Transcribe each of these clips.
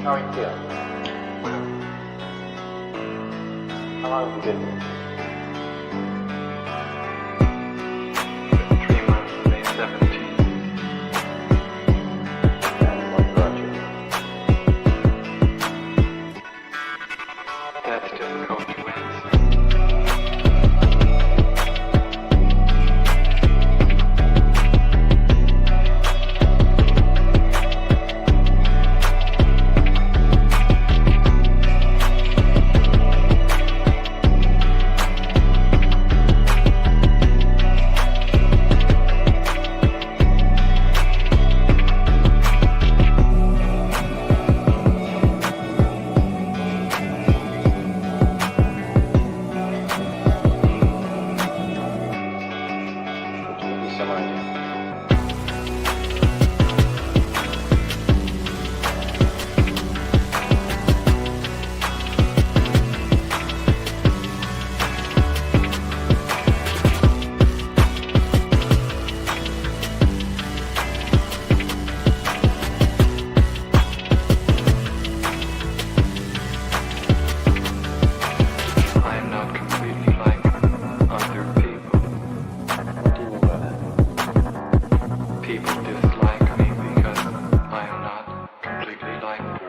How are you feeling? How long have you been here? 3 months, May 17th. And what brought you? That's difficult to answer. Some idea. I am not completely like other people. What do you mean by that? People dislike me because I am not completely like them.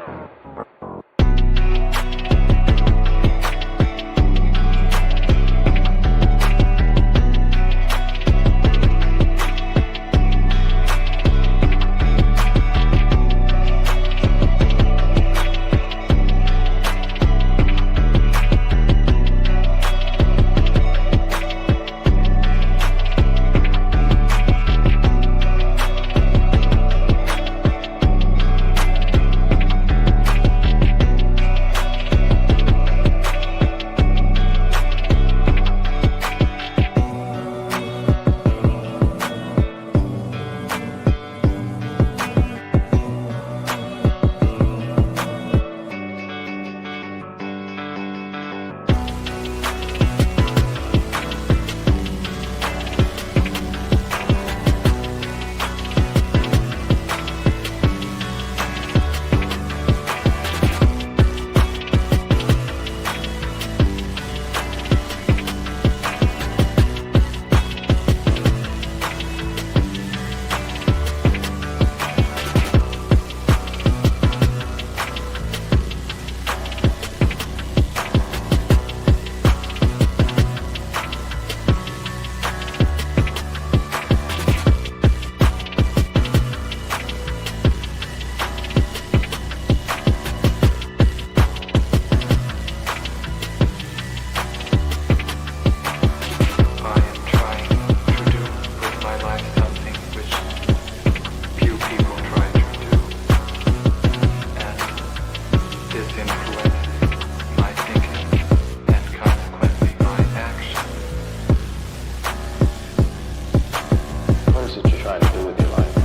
I am trying to do with my life something which few people try to do, and this influences my thinking and consequently my action. What is it you're trying to do with your life?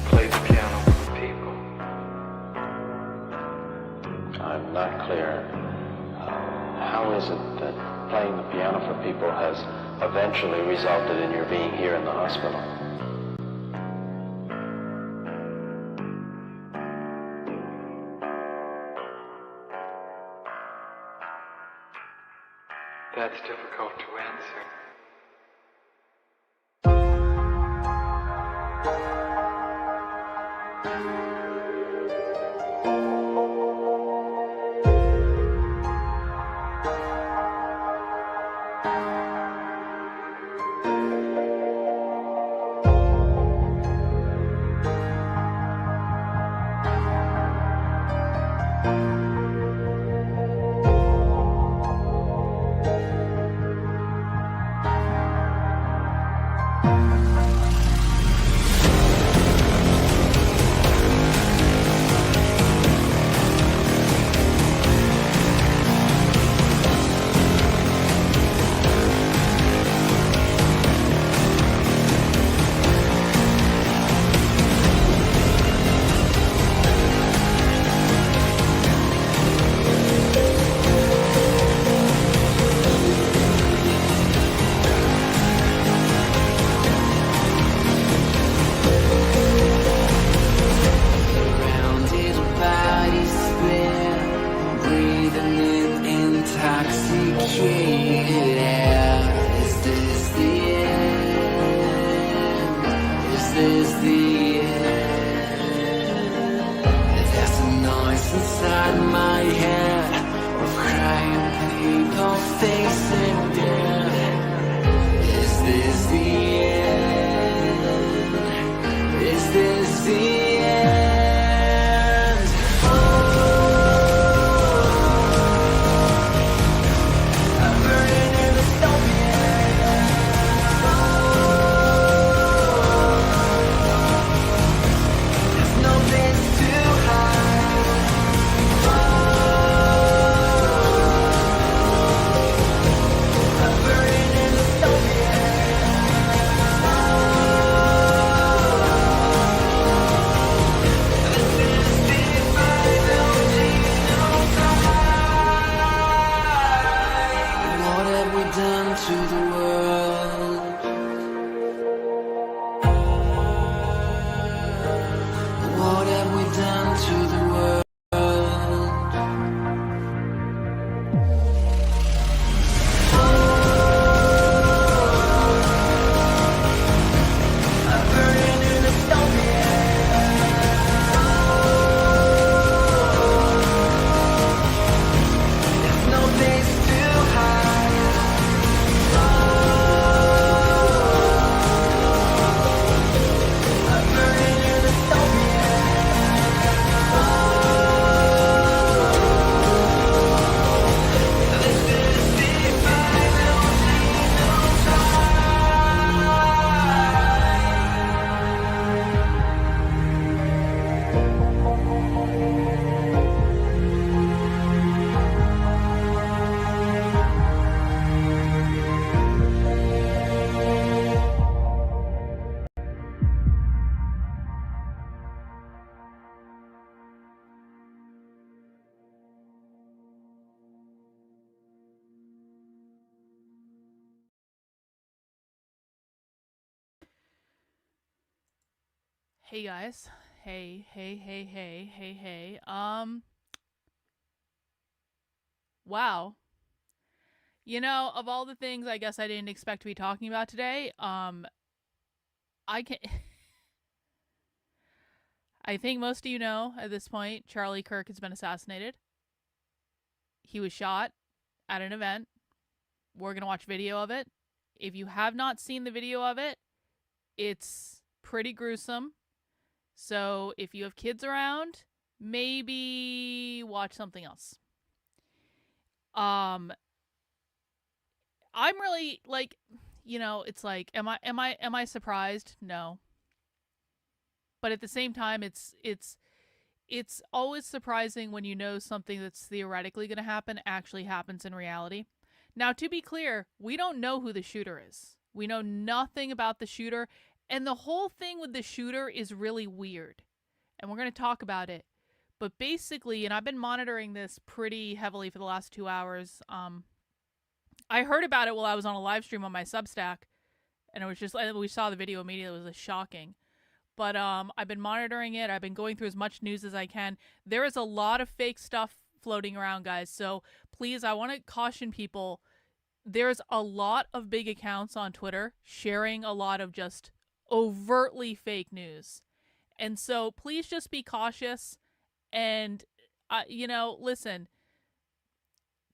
Play the piano for people. I'm not clear. How is it that playing the piano for people has eventually resulted in your being here in the hospital? That's difficult to answer. is the end. There's a noise inside my head of crying people facing death. Is this the end? Is this the end? I'm burning in the stone. There's no place to hide. I'm burning in the stone. This is defiantly no time. What have we done to the world? What have we done to the world? I'm burning in the stone. There's no place to hide. I'm burning in the stone. This is defiantly no Hey guys. Hey. Wow. You know, of all the things I guess I didn't expect to be talking about today, I can I think most of you know at this point, Charlie Kirk has been assassinated. He was shot at an event. We're going to watch video of it. If you have not seen the video of it, it's pretty gruesome. So if you have kids around, maybe watch something else. I'm really like, it's like, am I surprised? No. But at the same time, it's always surprising when you know something that's theoretically going to happen actually happens in reality. Now, to be clear, we don't know who the shooter is. We know nothing about the shooter. And the whole thing with the shooter is really weird. And we're going to talk about it. But basically, and I've been monitoring this pretty heavily for the last 2 hours. I heard about it while I was on a live stream on my Substack. And it was just, we saw the video immediately. It was shocking. But I've been monitoring it. I've been going through as much news as I can. There is a lot of fake stuff floating around, guys. So please, I want to caution people. There's a lot of big accounts on Twitter sharing a lot of just overtly fake news. And so please just be cautious. And, listen,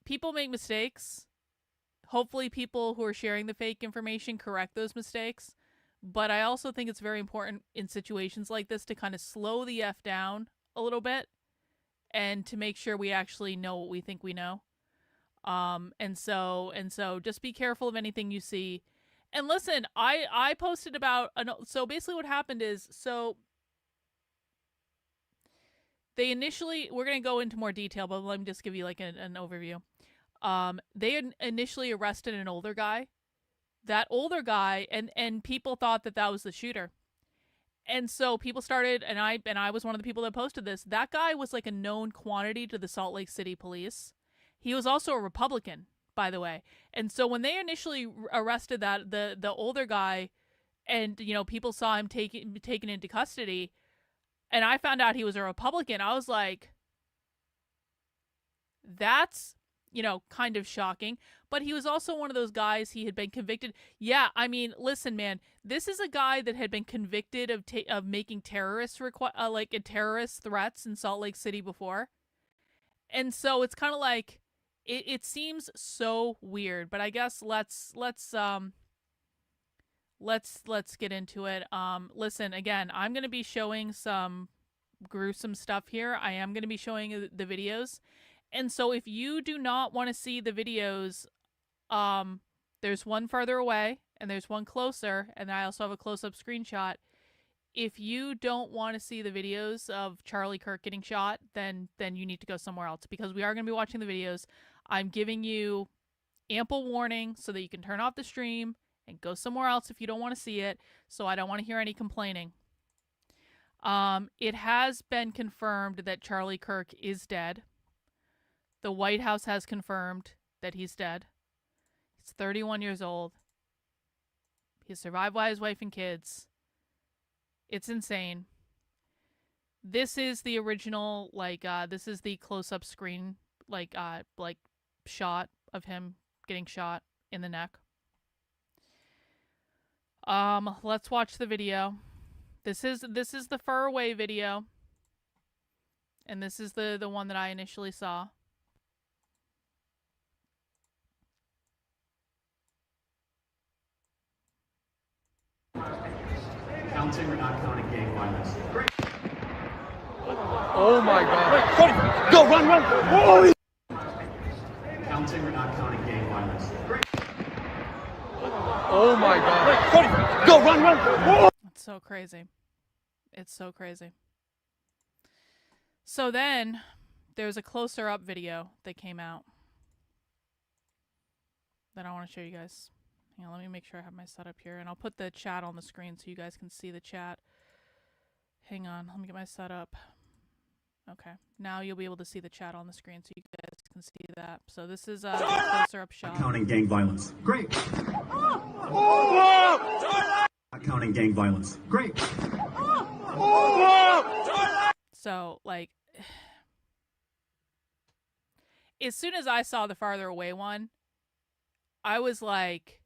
people make mistakes. Hopefully people who are sharing the fake information correct those mistakes. But I also think it's very important in situations like this to kind of slow the F down a little bit and to make sure we actually know what we think we know. And so just be careful of anything you see. And listen, I posted about, so basically what happened is, so they initially, we're going to go into more detail, but let me just give you like an overview. They initially arrested an older guy. That older guy, and people thought that was the shooter. And so people started, and I was one of the people that posted this. That guy was like a known quantity to the Salt Lake City police. He was also a Republican, by the way. And so when they initially arrested the older guy, and people saw him taken into custody, and I found out he was a Republican, I was like, that's you know, kind of shocking. But he was also one of those guys, he had been convicted. Yeah, I mean, listen, man, this is a guy that had been convicted of making terrorist terrorist threats in Salt Lake City before. And so it's kind of like, it seems so weird, but I guess let's get into it. Listen, again, I'm going to be showing some gruesome stuff here. I am going to be showing the videos. And so if you do not want to see the videos, there's one farther away and there's one closer, and I also have a close-up screenshot. If you don't want to see the videos of Charlie Kirk getting shot, then you need to go somewhere else, because we are going to be watching the videos. I'm giving you ample warning so that you can turn off the stream and go somewhere else if you don't want to see it, so I don't want to hear any complaining. It has been confirmed that Charlie Kirk is dead. The White House has confirmed that he's dead. He's 31 years old. He's survived by his wife and kids. It's insane. This is the original, this is the close-up screen, shot of him getting shot in the neck. Let's watch the video. This is the far away video. And this is the one that I initially saw. Counting or not counting gang violence? Great. Oh my God. Go, run, run. Oh. Counting or not counting gang violence? Great. Oh my God. Go, run, run. Oh. It's so crazy. It's so crazy. So then there's a closer up video that came out that I want to show you guys. Hang on, let me make sure I have my setup here, and I'll put the chat on the screen so you guys can see the chat. Hang on, let me get my setup. Okay, now you'll be able to see the chat on the screen so you guys can see that. So this is a closer up shot. Counting gang violence. Great. Not counting gang violence. Great. So, like, as soon as I saw the farther away one, I was like,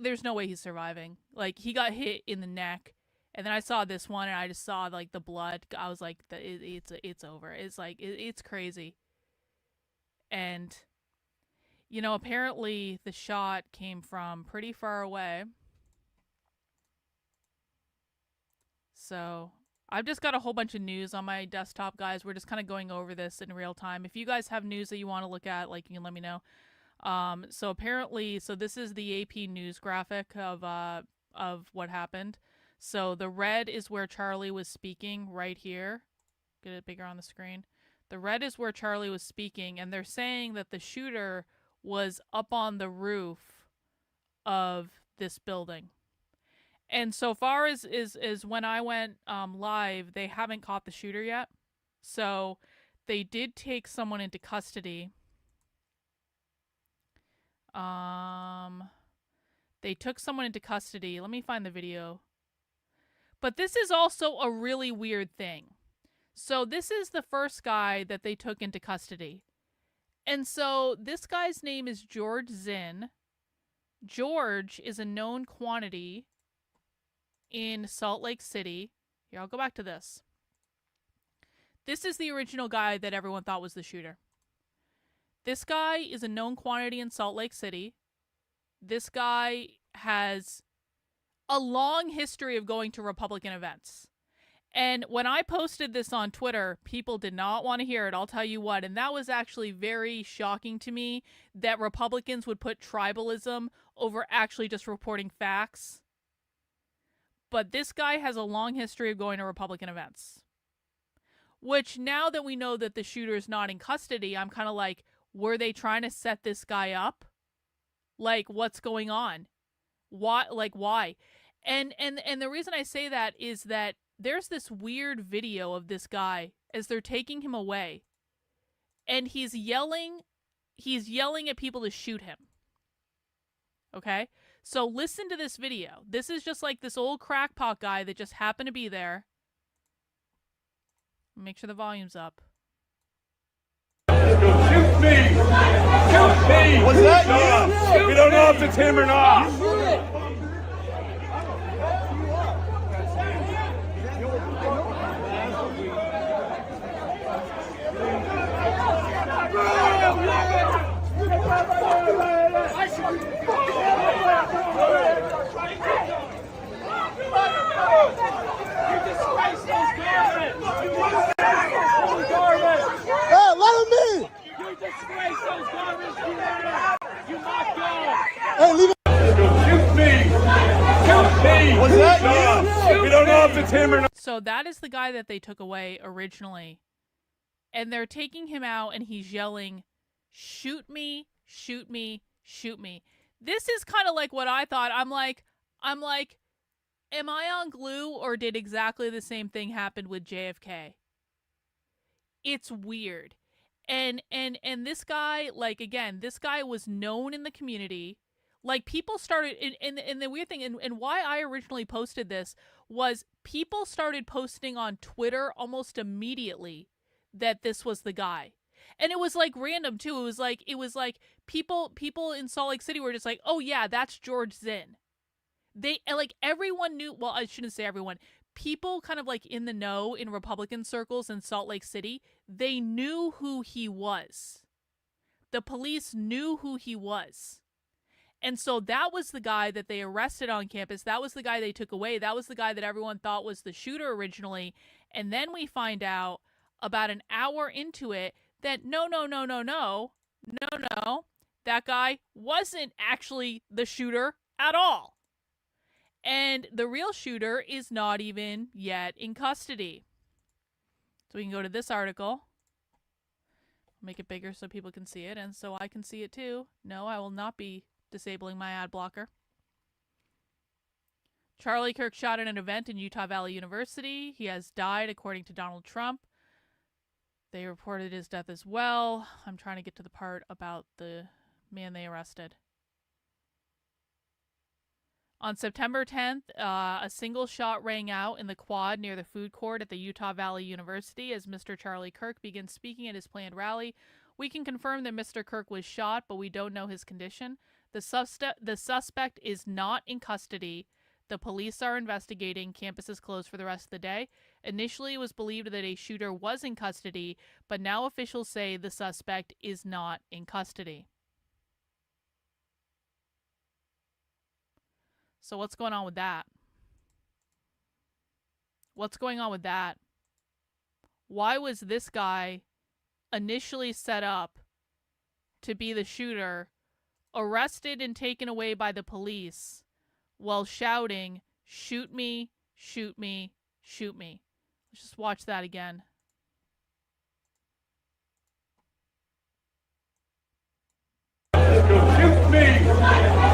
there's no way he's surviving. Like, he got hit in the neck, and then I saw this one, and I just saw, like, the blood. I was like, it's over. It's like, it's crazy. And, you know, apparently the shot came from pretty far away. So I've just got a whole bunch of news on my desktop, guys. We're just kind of going over this in real time. If you guys have news that you want to look at, like, you can let me know. So apparently, so this is the AP news graphic of what happened. So the red is where Charlie was speaking right here. Get it bigger on the screen. The red is where Charlie was speaking, and they're saying that the shooter was up on the roof of this building. And so far as when I went live, they haven't caught the shooter yet. So they did take someone into custody. They took someone into custody. Let me find the video. But this is also a really weird thing. So this is the first guy that they took into custody. And so this guy's name is George Zinn. George is a known quantity in Salt Lake City. Here, I'll go back to this. This is the original guy that everyone thought was the shooter. This guy is a known quantity in Salt Lake City. This guy has a long history of going to Republican events. And when I posted this on Twitter, people did not want to hear it, I'll tell you what. And that was actually very shocking to me, that Republicans would put tribalism over actually just reporting facts. But this guy has a long history of going to Republican events. Which, now that we know that the shooter's not in custody, I'm kind of like, were they trying to set this guy up? Like, what's going on? Why? Like, why? And the reason I say that is that there's this weird video of this guy as they're taking him away. And he's yelling at people to shoot him. Okay? So listen to this video. This is just like this old crackpot guy that just happened to be there. Make sure the volume's up. Was that you? We don't know if it's him or not. Hey, let him in! You disgrace those garments, you mock God! Hey, leave it! Shoot me! Shoot me! Was that you? We don't know if it's him or not. So that is the guy that they took away originally. And they're taking him out and he's yelling, "Shoot me, shoot me, shoot me." This is kind of like what I thought. I'm like, am I on glue, or did exactly the same thing happen with JFK? It's weird. And this guy, like, again, this guy was known in the community. Like, people started, and the weird thing, and why I originally posted this was people started posting on Twitter almost immediately that this was the guy. And it was like random too. It was like people in Salt Lake City were just like, "Oh yeah, that's George Zinn." They, like, everyone knew, well, I shouldn't say everyone. People kind of like in the know in Republican circles in Salt Lake City, they knew who he was. The police knew who he was. And so that was the guy that they arrested on campus. That was the guy they took away. That was the guy that everyone thought was the shooter originally. And then we find out about an hour into it that no, that guy wasn't actually the shooter at all. And the real shooter is not even yet in custody. So we can go to this article. Make it bigger so people can see it, and so I can see it too. No, I will not be disabling my ad blocker. Charlie Kirk shot at an event in Utah Valley University. He has died, according to Donald Trump. They reported his death as well. I'm trying to get to the part about the man they arrested. On September 10th, a single shot rang out in the quad near the food court at the Utah Valley University as Mr. Charlie Kirk begins speaking at his planned rally. We can confirm that Mr. Kirk was shot, but we don't know his condition. The suspect is not in custody. The police are investigating. Campus is closed for the rest of the day. Initially, it was believed that a shooter was in custody, but now officials say the suspect is not in custody. So what's going on with that? What's going on with that? Why was this guy initially set up to be the shooter, arrested and taken away by the police while shouting, "Shoot me, shoot me, shoot me"? Let's just watch that again. Shoot me!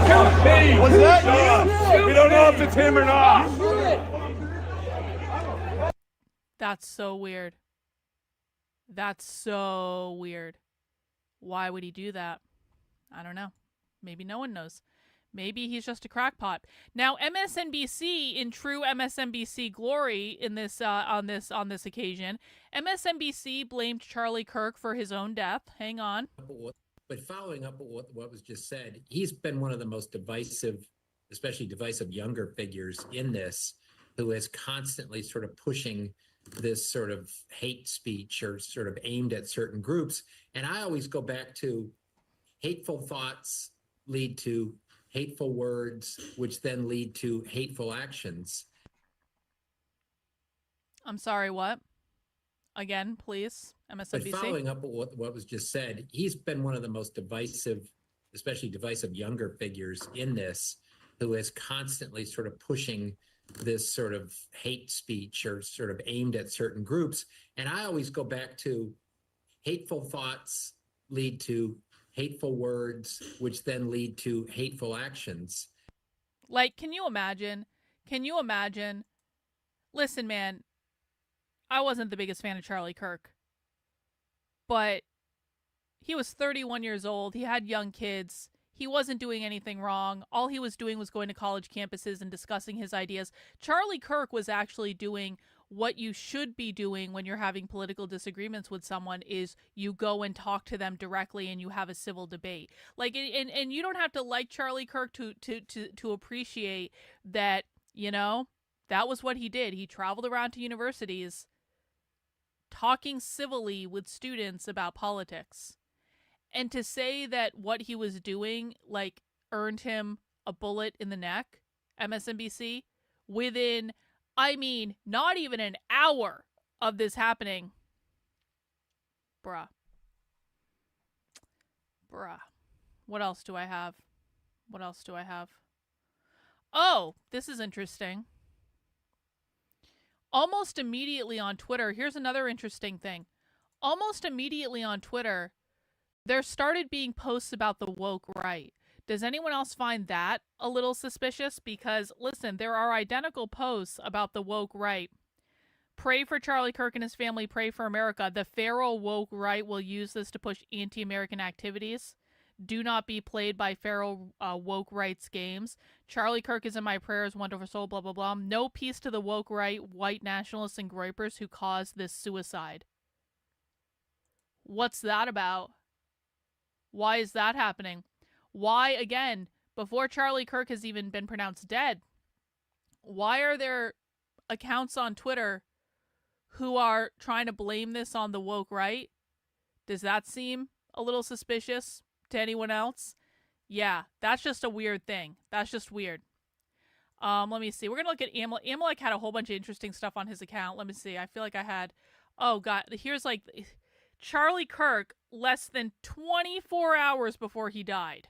Shoot me! Was that you? We don't know if it's him or not. That's so weird. That's so weird. Why would he do that? I don't know. Maybe no one knows. Maybe he's just a crackpot. Now, MSNBC, in true MSNBC glory, in this on this occasion, MSNBC blamed Charlie Kirk for his own death. Hang on. But following up what was just said, he's been one of the most divisive, especially divisive younger figures in this, who is constantly sort of pushing this sort of hate speech or sort of aimed at certain groups. And I always go back to hateful thoughts lead to hateful words, which then lead to hateful actions. I'm sorry, what? Again, please, MSNBC. But following up what was just said, he's been one of the most divisive, especially divisive younger figures in this, who is constantly sort of pushing this sort of hate speech or sort of aimed at certain groups. And I always go back to hateful thoughts lead to hateful words, which then lead to hateful actions. Like, can you imagine? Can you imagine? Listen, man, I wasn't the biggest fan of Charlie Kirk, but he was 31 years old. He had young kids. He wasn't doing anything wrong. All he was doing was going to college campuses and discussing his ideas. Charlie Kirk was actually doing what you should be doing when you're having political disagreements with someone, is you go and talk to them directly and you have a civil debate. Like, and you don't have to like Charlie Kirk to appreciate that, you know, that was what he did. He traveled around to universities talking civilly with students about politics. And to say that what he was doing, like, earned him a bullet in the neck, MSNBC, within, I mean, not even an hour of this happening. Bruh. What else do I have? Oh, this is interesting. Almost immediately on Twitter, here's another interesting thing. Almost immediately on Twitter, there started being posts about the woke right. Does anyone else find that a little suspicious? Because, listen, there are identical posts about the woke right. Pray for Charlie Kirk and his family. Pray for America. The feral woke right will use this to push anti-American activities. Do not be played by feral woke rights games. Charlie Kirk is in my prayers. Wonderful soul, blah, blah, blah. No peace to the woke right, white nationalists and groypers who caused this suicide. What's that about? Why is that happening? Why, again, before Charlie Kirk has even been pronounced dead, why are there accounts on Twitter who are trying to blame this on the woke right? Does that seem a little suspicious to anyone else? Yeah, that's just a weird thing. That's just weird. Let me see. We're going to look at Amalek. Amalek had a whole bunch of interesting stuff on his account. Let me see. I feel like I had... Oh, God. Here's like... Charlie Kirk, less than 24 hours before he died,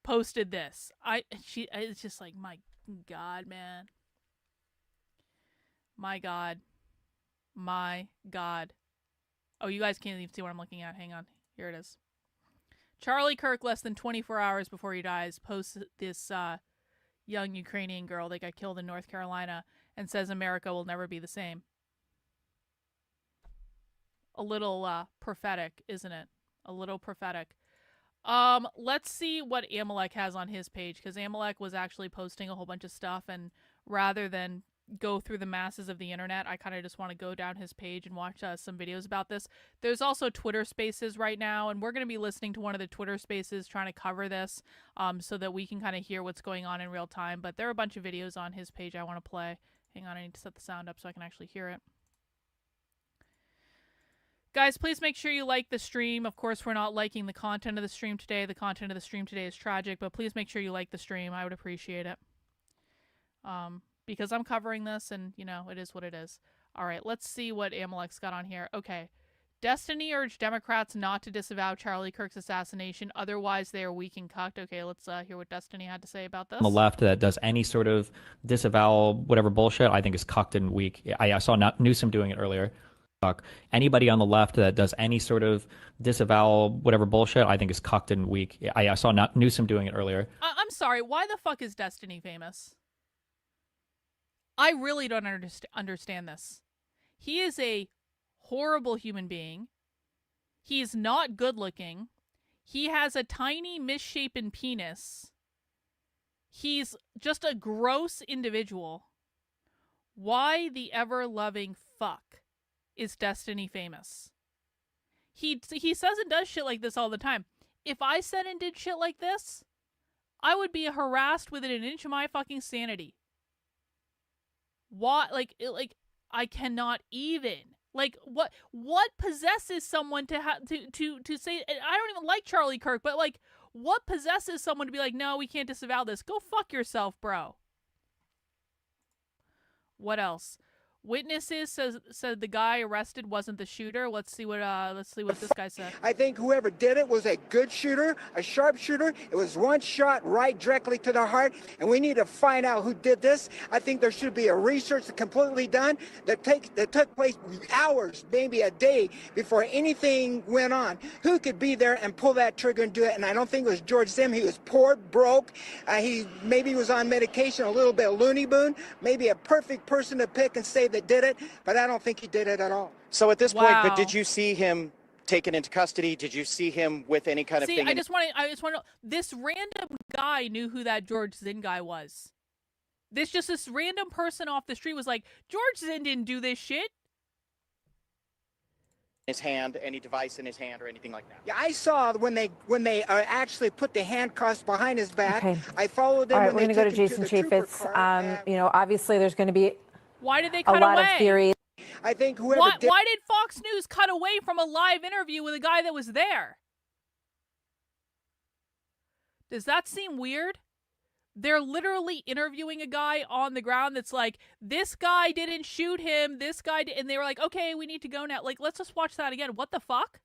posted this. It's just like, my God, man. My God. Oh, you guys can't even see what I'm looking at. Hang on. Here it is. Charlie Kirk, less than 24 hours before he dies, posts this young Ukrainian girl that got killed in North Carolina and says America will never be the same. A little prophetic, isn't it? A little prophetic. Let's see what Amalek has on his page, because Amalek was actually posting a whole bunch of stuff, and rather than go through the masses of the internet, I kind of just want to go down his page and watch some videos about this. There's also Twitter Spaces right now, and we're going to be listening to one of the Twitter Spaces trying to cover this, so that we can kind of hear what's going on in real time. But there are a bunch of videos on his page I want to play. Hang on, I need to set the sound up so I can actually hear it. Guys, please make sure you like the stream. Of course, we're not liking the content of the stream today. The content of the stream today is tragic, but please make sure you like the stream. I would appreciate it. Because I'm covering this, and, you know, it is what it is. All right, let's see what Amalek's got on here. Okay. Destiny urged Democrats not to disavow Charlie Kirk's assassination. Otherwise, they are weak and cucked. Okay, let's hear what Destiny had to say about this. On the left that does any sort of disavowal, whatever bullshit, I think is cucked and weak. I saw Newsom doing it earlier. Anybody on the left that does any sort of disavowal, whatever bullshit, I think is cucked and weak. I saw Newsom doing it earlier. I'm sorry. Why the fuck is Destiny famous? I really don't understand this. He is a horrible human being. He's not good looking. He has a tiny misshapen penis. He's just a gross individual. Why the ever-loving fuck is Destiny famous? He says and does shit like this all the time. If I said and did shit like this, I would be harassed within an inch of my fucking sanity. Why? Like I cannot even. Like, what possesses someone to say? I don't even like Charlie Kirk, but like, what possesses someone to be like, no, we can't disavow this? Go fuck yourself, bro. What else? Witnesses said the guy arrested wasn't the shooter. Let's see what this guy said. I think whoever did it was a good shooter, a sharp shooter. It was one shot right directly to the heart, and we need to find out who did this. I think there should be a research completely done that took place hours, maybe a day before anything went on. Who could be there and pull that trigger and do it? And I don't think it was George Zim. He was poor, broke. He maybe was on medication, a little bit loony boon. Maybe a perfect person to pick and say that did it, but I don't think he did it at all. So at this point, but did you see him taken into custody? Did you see him with any kind of thing? I just want to know, this random guy knew who that George Zinn guy was. This random person off the street was like, George Zinn didn't do this shit. His hand, any device in his hand or anything like that? Yeah, I saw when they actually put the handcuffs behind his back. Okay. I followed them. All right, when we're they going to go to took him Jason the trooper Chaffetz. car. You know, obviously there's going to be Why did they a cut lot away? of theories. I think whoever Why did Fox News cut away from a live interview with a guy that was there? Does that seem weird? They're literally interviewing a guy on the ground that's like, this guy didn't shoot him, this guy did, and they were like, okay, we need to go now. Like, let's just watch that again. What the fuck?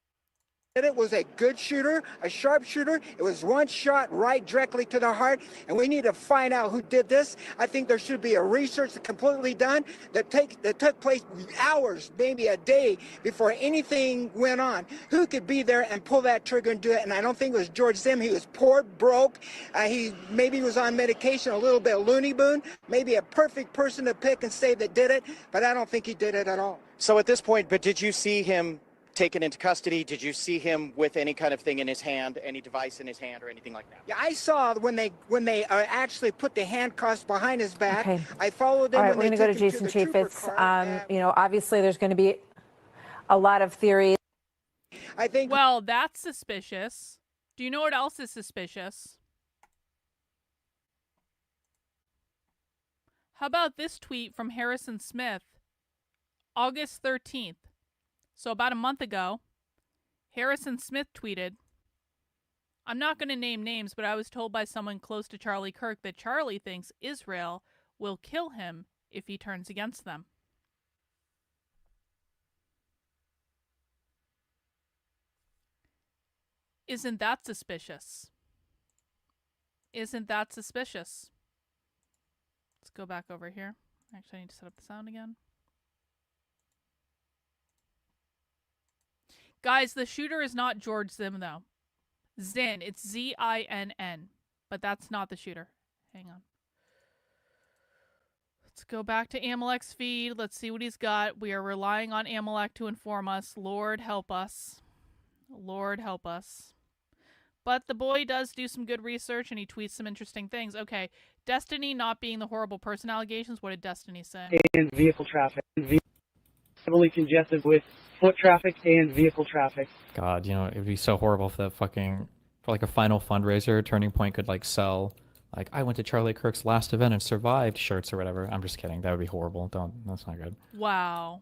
It was a good shooter, a sharp shooter. It was one shot right directly to the heart, and we need to find out who did this. I think there should be a research completely done that took place hours, maybe a day before anything went on. Who could be there and pull that trigger and do it? And I don't think it was George Zinn. He was poor, broke. He maybe was on medication, a little bit loony boon. Maybe a perfect person to pick and say that did it, but I don't think he did it at all. So at this point, but did you see him taken into custody? Did you see him with any kind of thing in his hand, any device in his hand or anything like that? Yeah, I saw when they actually put the handcuffs behind his back. Okay. I followed them. All right, when we're they going to go took to him Jason the trooper Chaffetz. car. You know, obviously there's going to be a lot of theories. I think. Well, that's suspicious. Do you know what else is suspicious? How about this tweet from Harrison Smith, August 13th? So about a month ago, Harrison Smith tweeted, I'm not going to name names, but I was told by someone close to Charlie Kirk that Charlie thinks Israel will kill him if he turns against them. Isn't that suspicious? Isn't that suspicious? Let's go back over here. Actually, I need to set up the sound again. Guys, the shooter is not George Zinn, though. Zinn, it's Z-I-N-N. But that's not the shooter. Hang on. Let's go back to Amalek's feed. Let's see what he's got. We are relying on Amalek to inform us. Lord help us. Lord help us. But the boy does do some good research, and he tweets some interesting things. Okay, Destiny not being the horrible person allegations. What did Destiny say? And vehicle traffic. Heavily congested with foot traffic and vehicle traffic. God, you know, it'd be so horrible if that fucking, for like a final fundraiser, Turning Point could like sell, like, I went to Charlie Kirk's last event and survived shirts or whatever. I'm just kidding. That would be horrible. That's not good. Wow.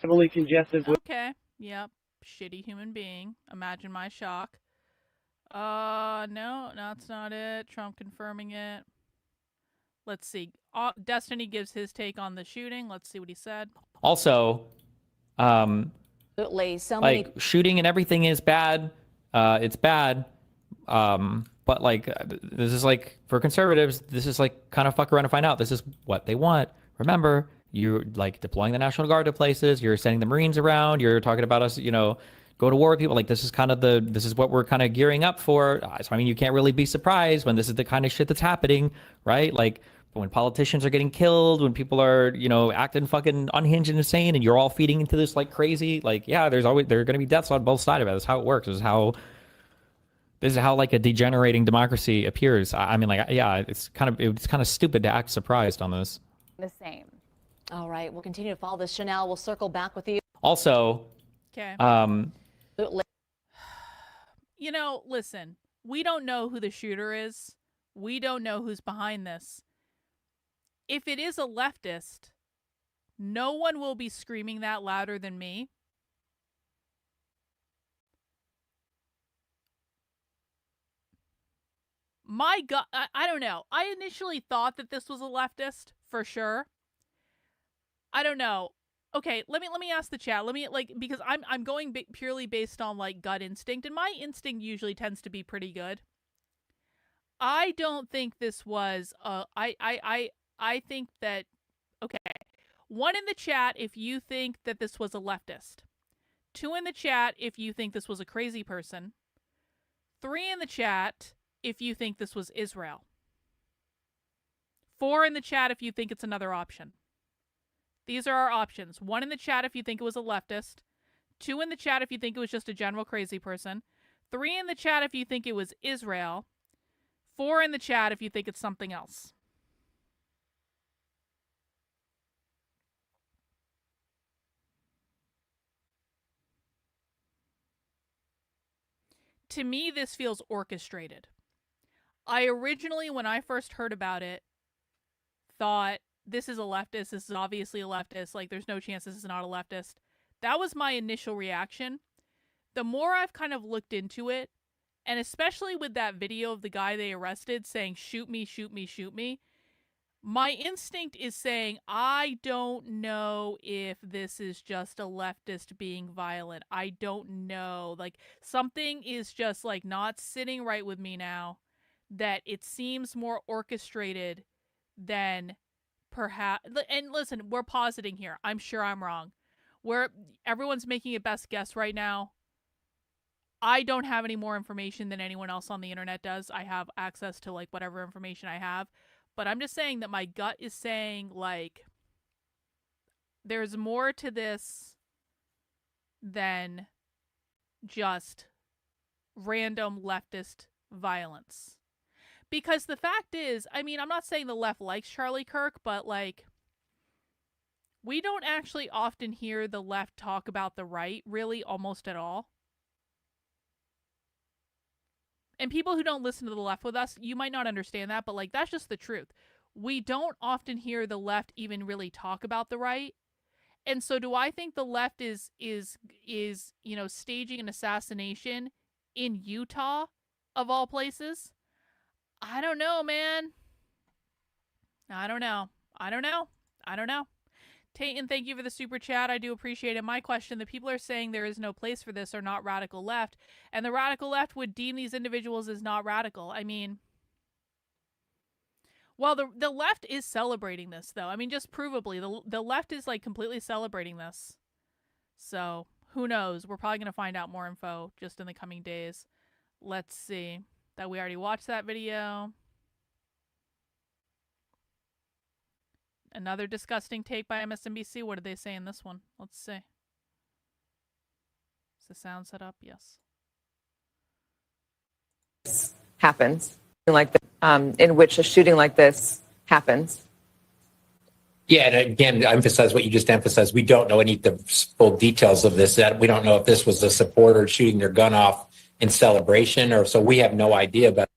Heavily congested with. Okay, yep. Shitty human being. Imagine my shock. No, that's not it. Trump confirming it. Let's see. Destiny gives his take on the shooting. Let's see what he said. Also, like shooting and everything is bad. It's bad. But like, this is like, for conservatives, this is like kind of fuck around and find out. This is what they want. Remember, you're like deploying the National Guard to places. You're sending the Marines around. You're talking about us, you know, go to war with people. Like, this is kind of this is what we're kind of gearing up for. So, I mean, you can't really be surprised when this is the kind of shit that's happening, right? Like, when politicians are getting killed, when people are, you know, acting fucking unhinged and insane, and you're all feeding into this like crazy, like, yeah, there are going to be deaths on both sides of it. That's how it works. This is how like a degenerating democracy appears. I mean, like, yeah, it's kind of stupid to act surprised on this. The same. All right, we'll continue to follow this. Chanel, we'll circle back with you. Also, okay. You know, listen, we don't know who the shooter is. We don't know who's behind this. If it is a leftist, no one will be screaming that louder than me. My God, I don't know. I initially thought that this was a leftist, for sure. I don't know. Okay, let me ask the chat. Let me, like, because I'm going purely based on like gut instinct, and my instinct usually tends to be pretty good. I don't think this was I think that, okay, 1 in the chat if you think that this was a leftist. 2 in the chat if you think this was a crazy person. 3 in the chat if you think this was Israel. 4 in the chat if you think it's another option. These are our options. 1 in the chat if you think it was a leftist. 2 in the chat if you think it was just a general crazy person. 3 in the chat if you think it was Israel. 4 in the chat if you think it's something else. To me, this feels orchestrated. I originally, when I first heard about it, thought this is a leftist. This is obviously a leftist. Like, there's no chance this is not a leftist. That was my initial reaction. The more I've kind of looked into it, and especially with that video of the guy they arrested saying, shoot me, shoot me, shoot me, my instinct is saying, I don't know if this is just a leftist being violent. I don't know. Like, something is just, like, not sitting right with me now, that it seems more orchestrated than perhaps. And listen, we're positing here. I'm sure I'm wrong. Everyone's making a best guess right now. I don't have any more information than anyone else on the internet does. I have access to, like, whatever information I have. But I'm just saying that my gut is saying, like, there's more to this than just random leftist violence. Because the fact is, I mean, I'm not saying the left likes Charlie Kirk, but, like, we don't actually often hear the left talk about the right, really, almost at all. And people who don't listen to the left with us, you might not understand that, but, like, that's just the truth. We don't often hear the left even really talk about the right. And so do I think the left is you know, staging an assassination in Utah, of all places? I don't know, man. I don't know. Tayton, thank you for the super chat. I do appreciate it. My question, the people are saying there is no place for this, are not radical left, and the radical left would deem these individuals as not radical. I mean, well, the left is celebrating this, though. I mean, just provably, the left is, like, completely celebrating this. So, who knows? We're probably going to find out more info just in the coming days. Let's see. That we already watched that video. Another disgusting take by MSNBC. What did they say in this one? Let's see. Is the sound set up? Yes. Happens like in which a shooting like this happens. Yeah, and again, to emphasize what you just emphasized, we don't know any of the full details of this. That we don't know if this was a supporter shooting their gun off in celebration, or so we have no idea about.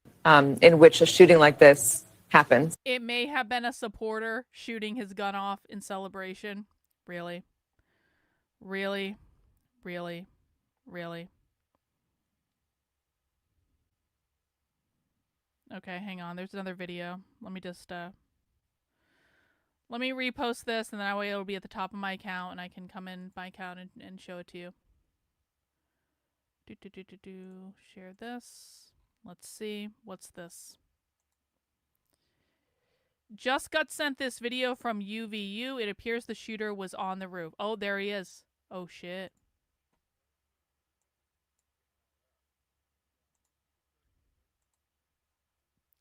In which a shooting like this happens. It may have been a supporter shooting his gun off in celebration. Really? Really? Really? Really? Okay, hang on. There's another video. Let me just, let me repost this, and then that way it'll be at the top of my account, and I can come in my account and show it to you. Share this. Let's see. What's this? Just got sent this video from UVU. It appears the shooter was on the roof. Oh, there he is. Oh, shit.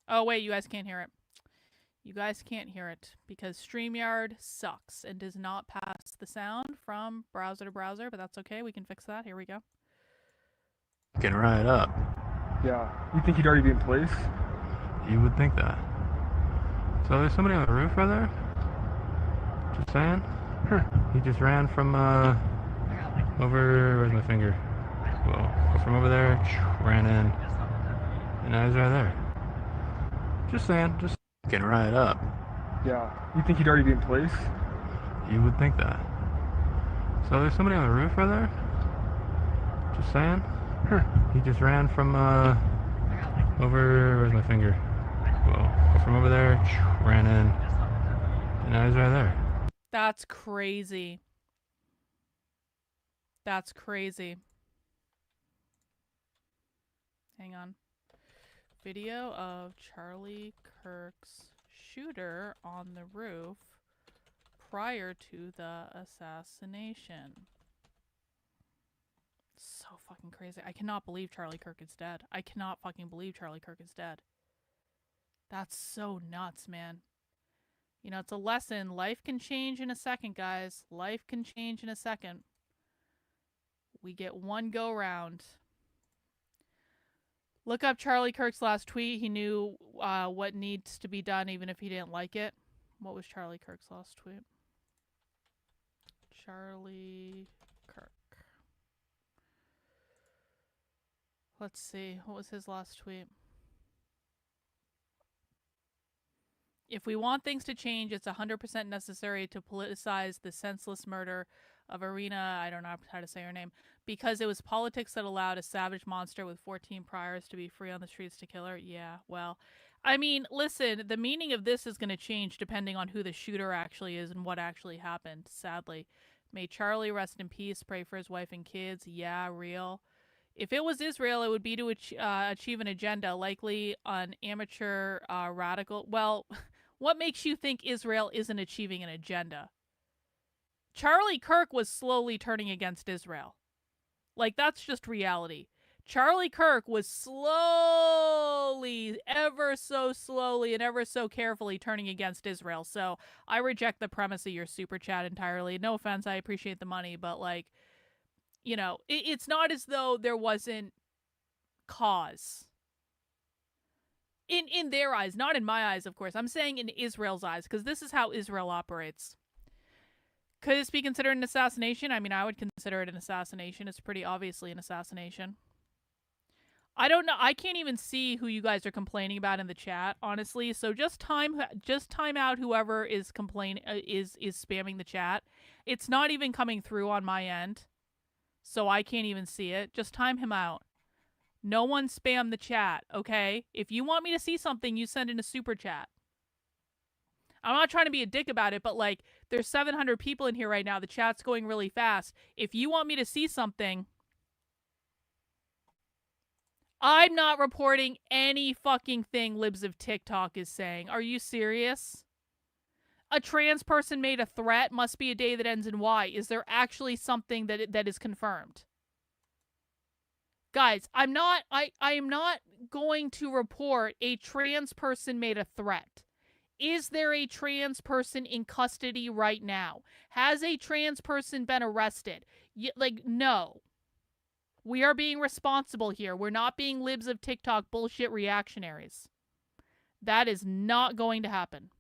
Oh, wait, you guys can't hear it. You guys can't hear it because StreamYard sucks and does not pass the sound from browser to browser, but that's okay. We can fix that. Here we go. Getting right up. Yeah. You think he'd already be in place? You would think that. So there's somebody on the roof right there? Just saying? He just ran from, over, where's my finger? Whoa. From over there, ran in, and now he's right there. Just saying, just getting right up. Yeah. You think he'd already be in place? You would think that. So there's somebody on the roof right there? Just saying? He just ran from, over, where's my finger? Whoa. From over there, ran in, and now he's right there. That's crazy. That's crazy. Hang on. Video of Charlie Kirk's shooter on the roof prior to the assassination. So fucking crazy. I cannot believe Charlie Kirk is dead. I cannot fucking believe Charlie Kirk is dead. That's so nuts, man. You know, it's a lesson. Life can change in a second, guys. Life can change in a second. We get one go round. Look up Charlie Kirk's last tweet. He knew what needs to be done even if he didn't like it. What was Charlie Kirk's last tweet? Charlie Kirk. Let's see. What was his last tweet? If we want things to change, it's 100% necessary to politicize the senseless murder of Irina, I don't know how to say her name, because it was politics that allowed a savage monster with 14 priors to be free on the streets to kill her. Yeah, well, I mean, listen, the meaning of this is going to change depending on who the shooter actually is and what actually happened, sadly. May Charlie rest in peace. Pray for his wife and kids. Yeah, real. If it was Israel, it would be to achieve an agenda, likely an amateur radical. Well, what makes you think Israel isn't achieving an agenda? Charlie Kirk was slowly turning against Israel. Like, that's just reality. Charlie Kirk was slowly, ever so slowly and ever so carefully turning against Israel. So I reject the premise of your super chat entirely. No offense, I appreciate the money, but like, you know, it's not as though there wasn't cause. In their eyes, not in my eyes, of course. I'm saying in Israel's eyes, because this is how Israel operates. Could this be considered an assassination? I mean, I would consider it an assassination. It's pretty obviously an assassination. I don't know. I can't even see who you guys are complaining about in the chat, honestly. So just time out whoever is is spamming the chat. It's not even coming through on my end, so I can't even see it. Just time him out. No one spam the chat, okay? If you want me to see something, you send in a super chat. I'm not trying to be a dick about it, but like, there's 700 people in here right now. The chat's going really fast. If you want me to see something, I'm not reporting any fucking thing Libs of TikTok is saying. Are you serious? A trans person made a threat, must be a day that ends in Y. Is there actually something that is confirmed? Guys, I am not going to report a trans person made a threat. Is there a trans person in custody right now? Has a trans person been arrested? No. We are being responsible here. We're not being Libs of TikTok bullshit reactionaries. That is not going to happen.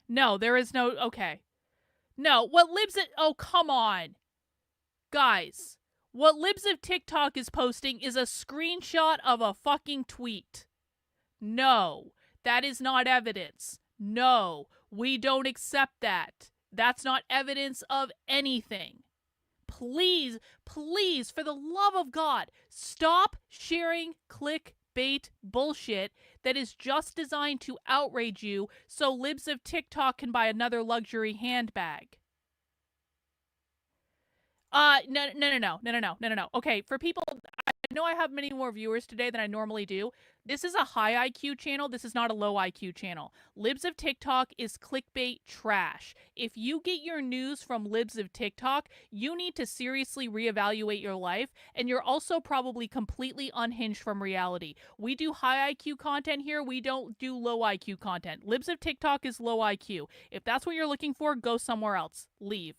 No, there is no... Okay. No, what Libs of... Oh, come on. Guys, what Libs of TikTok is posting is a screenshot of a fucking tweet. No. That is not evidence. No, we don't accept that. That's not evidence of anything. Please, please, for the love of God, stop sharing clickbait bullshit that is just designed to outrage you so Libs of TikTok can buy another luxury handbag. No. Okay, for people, I know I have many more viewers today than I normally do. This is a high IQ channel. This is not a low IQ channel. Libs of TikTok is clickbait trash. If you get your news from Libs of TikTok, you need to seriously reevaluate your life, and you're also probably completely unhinged from reality. We do high IQ content here. We don't do low IQ content. Libs of TikTok is low IQ. If that's what you're looking for, go somewhere else. Leave.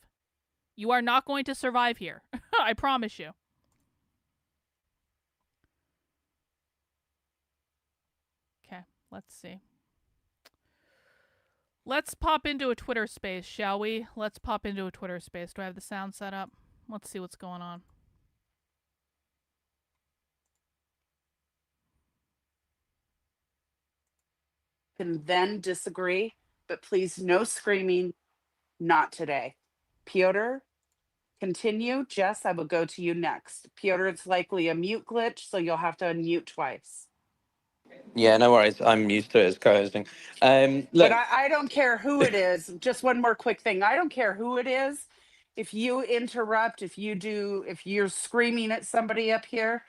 You are not going to survive here. I promise you. Okay, let's see. Let's pop into a Twitter space, shall we? Let's pop into a Twitter space. Do I have the sound set up? Let's see what's going on. Can then disagree, but please no screaming, not today. Piotr, continue. Jess, I will go to you next. Piotr, it's likely a mute glitch, so you'll have to unmute twice. Yeah, no worries. I'm used to it as co-hosting. Look, But I don't care who it is. Just one more quick thing. I don't care who it is. If you interrupt, if you're screaming at somebody up here,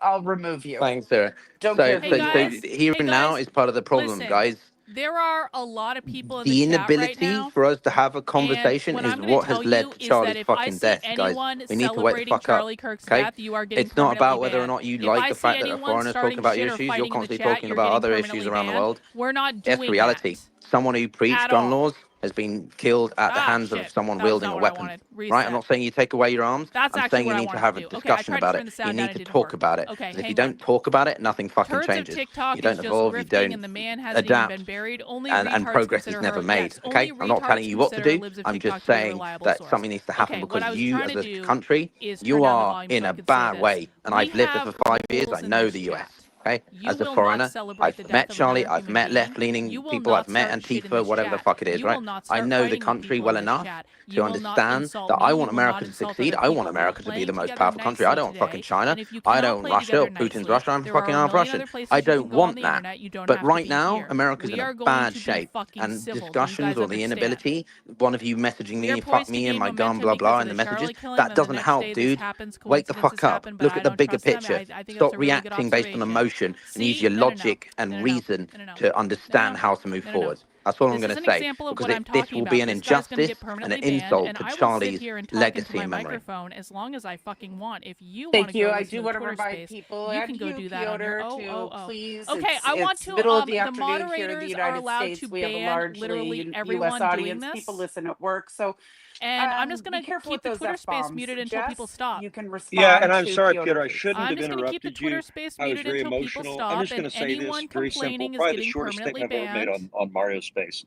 I'll remove you. thanks, Sarah. Don't So, care so, who so it is. here and now is part of the problem, Listen, guys. There are a lot of people in The the chat right inability now. for us to have a conversation what is I'm gonna what has tell led you to is Charlie's that if I fucking see death, guys. anyone We need to wake the celebrating fuck Charlie up. Kirk's Okay? death, you are getting It's not about permanently whether or banned. not you If like I the see fact that a anyone foreigner's starting talking about your shit or issues. You're fighting in the constantly chat, talking you're about getting other issues permanently around the banned. world. We're not Yes, doing reality. that Someone who preached at gun all. laws has been killed at the hands of someone wielding a weapon. Right? I'm not saying you take away your arms. I'm saying you need to have a discussion about it. You need to talk about it. Okay, And if you don't talk about it, nothing fucking Turds changes. of TikTok You don't is evolve, just you grifting, don't and the man hasn't even adapt, been buried. Only and retards progress is consider never her, made. yes, Okay? only I'm not telling retards you what to consider do. libs of I'm TikTok just to be a saying reliable that source. something needs to happen Okay, what because I was you, trying as to a do country, is you turn down the are volume so in I a could say bad this. way. And We I've lived there have for 5 years. rules I in know this the US. chat. Okay? You As a will not foreigner, celebrate I've the met death of another Charlie. I've human met being. left-leaning You will people. not I've met start shit in Antifa, this whatever the chat. fuck it is, You right? will not I start know the fighting with country people well in this enough chat. to You will not understand insult that me. I You want will not America to insult succeed. other I want people. We are America to be playing the most together powerful country. I nicely don't want fucking today, China. and if you I cannot don't play Russia. together Putin's nicely, Russia. I'm there fucking are a half million Russian. other places I you can don't go on want the that. internet. You don't But have to right be now, here. America's We in a are going bad to be shape. fucking And civil. Do you discussions guys or the understand? inability, one of you messaging We are me, fuck poised to me and gain my gun, momentum blah, because blah, of in the the messages, Charlie killing. that Then the doesn't next help, day this dude. happens. Wake the Coincidences fuck up. happen, but Look I at the don't bigger trust them. picture. I think that's Stop a really good reacting based on observation. emotion and use See? your No, no, no. logic No, and no, no. reason No, no, no. to understand how to move No, no, no. forward. That's all I'm This going is to an say. example of Because what I'm this talking will about. be an This guy's going to injustice get and an permanently banned, insult and to I will sit Charlie's here and talk into legacy my and memory. microphone as long as I fucking want. If you want Thank to you. go I listen do to a want to Twitter remind space, people you and can go you, do that on your. Piotr, to please. Okay, I want It's to. middle of the The afternoon here in the moderators are United allowed to States. We have a ban literally largely U.S. everyone doing audience. this. People listen at work, so And I'm just be going to careful keep with the those Twitter space F-bombs. muted until people Jess, stop. you can Yeah, and respond I'm to sorry, Piotr, Peter. I please. shouldn't I'm have just going to keep the interrupted you. Twitter space I was muted very until people emotional. I'm stop, just going and to say this anyone very simple. complaining is Probably the getting shortest permanently statement I've ever made banned. on Mario Space.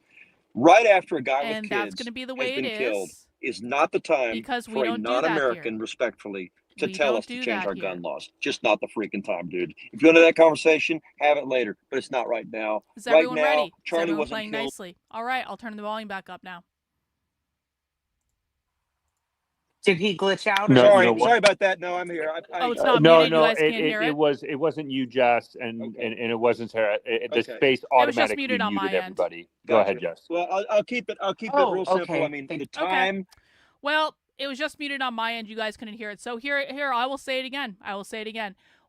Right after a guy with And that's going kids to be the has way it been killed is, is not the time because we for a don't do that here. non-American, respectfully, to We tell don't us to do change that our here. gun laws. Just not the freaking time, dude. If you want to have that conversation, have it later, but it's not right now. Is Right everyone now, ready? Is Charlie everyone wasn't playing killed. nicely? All right, I'll turn the volume back up now. Did he glitch out? No, Or you know what? Sorry about that. No, I'm here. Oh, it's not No, muted. You no, guys can't hear it. it wasn't you, Jess, and it wasn't Sarah. The Okay. space It was just automatically muted on my end. everybody. Go Gotcha. ahead, Jess. Well, I'll keep it. I'll keep it real simple. I mean, the time. Okay. Well, it was just muted on my end. You guys couldn't hear it. So here, I will say it again.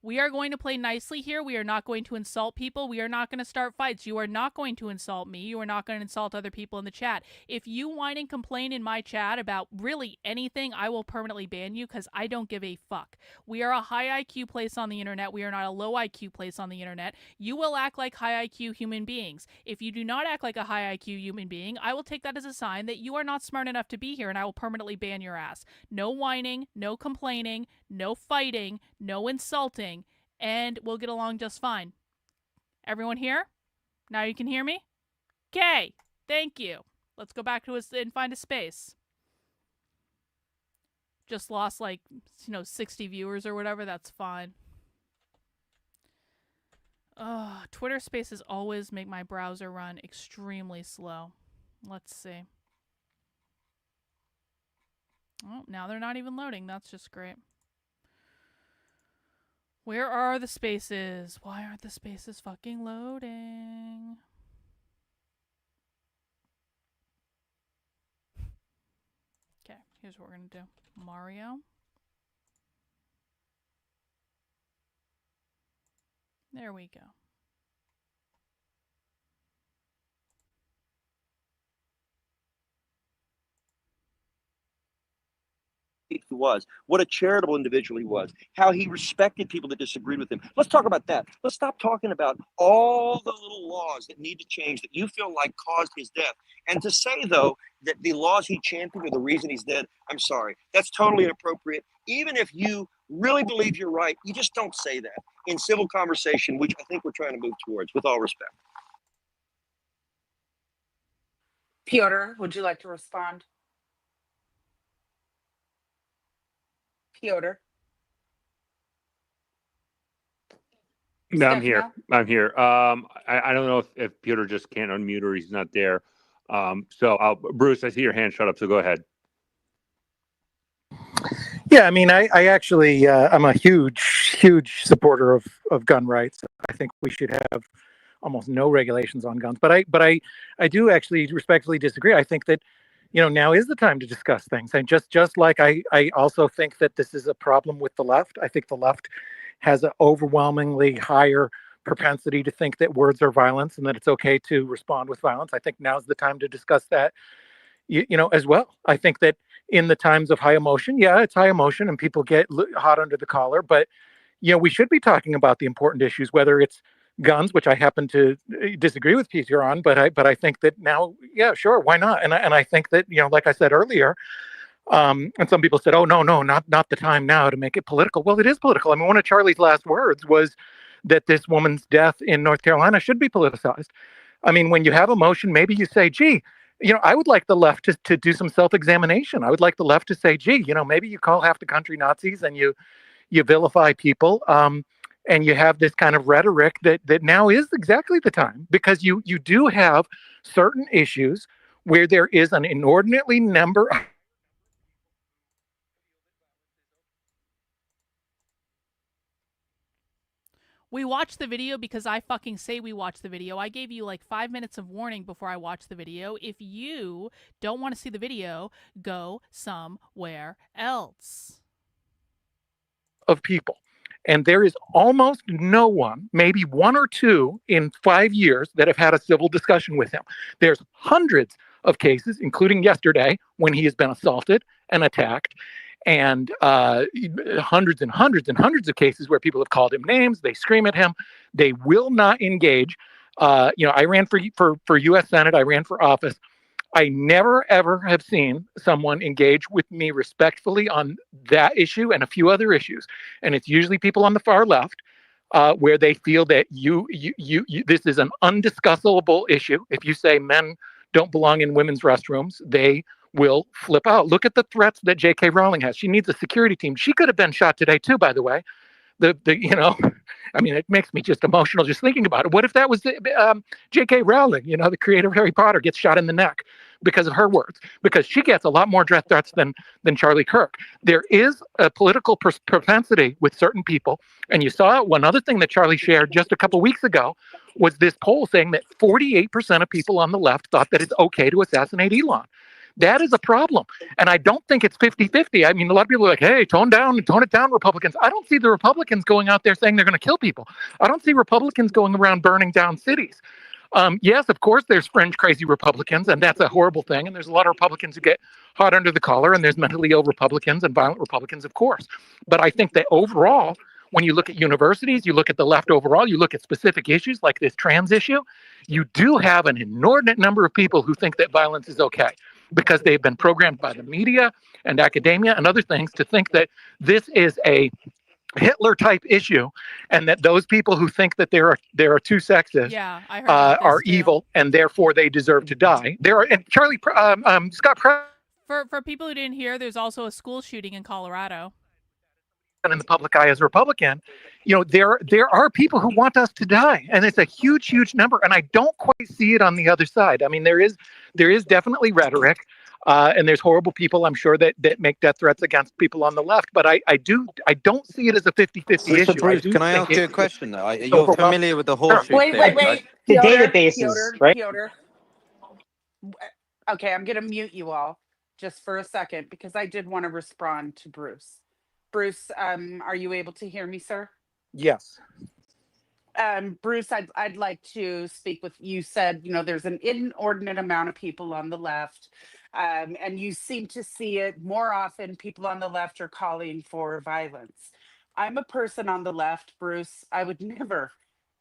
We are going to play nicely here. We are not going to insult people. We are not going to start fights. You are not going to insult me. You are not going to insult other people in the chat. If you whine and complain in my chat about really anything, I will permanently ban you because I don't give a fuck. We are a high IQ place on the internet. We are not a low IQ place on the internet. You will act like high IQ human beings. If you do not act like a high IQ human being, I will take that as a sign that you are not smart enough to be here, and I will permanently ban your ass. No whining, no complaining, no fighting, no insulting, and we'll get along just fine. Everyone here? Now you can hear me? Okay, thank you. Let's go back to us and find a space. Just lost 60 viewers or whatever, that's fine. Twitter spaces always make my browser run extremely slow. Let's see. Oh, now they're not even loading. That's just great. Where are the spaces? Why aren't the spaces fucking loading? Okay, here's what we're gonna do. Mario. There we go. He was, what a charitable individual he was, how he respected people that disagreed with him. Let's talk about that. Let's stop talking about all the little laws that need to change that you feel like caused his death. And to say, though, that the laws he championed are the reason he's dead, I'm sorry. That's totally inappropriate. Even if you really believe you're right, you just don't say that in civil conversation, which I think we're trying to move towards, with all respect. Piotr, would you like to respond? Piotr. No, I'm here. I'm here. I don't know if Peter just can't unmute or he's not there. Bruce, I see your hand shut up, so go ahead. Yeah, I mean, I actually, I'm a huge supporter of gun rights. I think we should have almost no regulations on guns. But I do actually respectfully disagree. I think that, now is the time to discuss things. And just like I also think that this is a problem with the left. I think the left has an overwhelmingly higher propensity to think that words are violence and that it's okay to respond with violence. I think now's the time to discuss that, as well. I think that in the times of high emotion, yeah, it's high emotion and people get hot under the collar, but we should be talking about the important issues, whether it's guns, which I happen to disagree with Peter on, but I think that now, yeah, sure, why not? And I think that, like I said earlier, and some people said, oh, no, not the time now to make it political. Well, it is political. I mean, one of Charlie's last words was that this woman's death in North Carolina should be politicized. I mean, when you have emotion, maybe you say, gee, I would like the left to do some self-examination. I would like the left to say, gee, maybe you call half the country Nazis and you vilify people. And you have this kind of rhetoric that now is exactly the time, because you do have certain issues where there is an inordinately number. We watched the video because I fucking say we watched the video. I gave you like 5 minutes of warning before I watched the video. If you don't want to see the video, go somewhere else. Of people. And there is almost no one, maybe one or two in 5 years, that have had a civil discussion with him. There's hundreds of cases, including yesterday, when he has been assaulted and attacked, and hundreds and hundreds and hundreds of cases where people have called him names, they scream at him, they will not engage. I ran for U.S. Senate, I ran for office. I never, ever have seen someone engage with me respectfully on that issue and a few other issues. And it's usually people on the far left where they feel that this is an undiscussable issue. If you say men don't belong in women's restrooms, they will flip out. Look at the threats that J.K. Rowling has. She needs a security team. She could have been shot today too, by the way. I mean, it makes me just emotional just thinking about it. What if that was J.K. Rowling, the creator of Harry Potter, gets shot in the neck because of her words? Because she gets a lot more death threats than Charlie Kirk. There is a political propensity with certain people. And you saw one other thing that Charlie shared just a couple weeks ago was this poll saying that 48% of people on the left thought that it's okay to assassinate Elon. That is a problem. And I don't think it's 50-50. I mean, a lot of people are like, hey, tone it down, Republicans. I don't see the Republicans going out there saying they're going to kill people. I don't see Republicans going around burning down cities. Yes, of course, there's fringe crazy Republicans, and that's a horrible thing. And there's a lot of Republicans who get hot under the collar, and there's mentally ill Republicans and violent Republicans, of course. But I think that overall, when you look at universities, you look at the left overall, you look at specific issues like this trans issue, you do have an inordinate number of people who think that violence is okay, because they've been programmed by the media and academia and other things to think that this is a Hitler type issue, and that those people who think that there are two sexes are evil and therefore they deserve to die. And Charlie Scott for people who didn't hear, there's also a school shooting in Colorado. In the public eye as a Republican, there are people who want us to die, and it's a huge number, and I don't quite see it on the other side. I mean, there is definitely rhetoric, and there's horrible people, I'm sure, that make death threats against people on the left, but I don't see it as a 50-50 issue. Bruce, can I ask you a question though? You're familiar with the horseshoe Wait. theory, right? The databases, right? Piotr. Okay, I'm going to mute you all just for a second because I did want to respond to Bruce. Bruce, are you able to hear me, sir? Yes. Bruce, I'd like to speak with you. Said, there's an inordinate amount of people on the left, and you seem to see it more often. People on the left are calling for violence. I'm a person on the left, Bruce. I would never,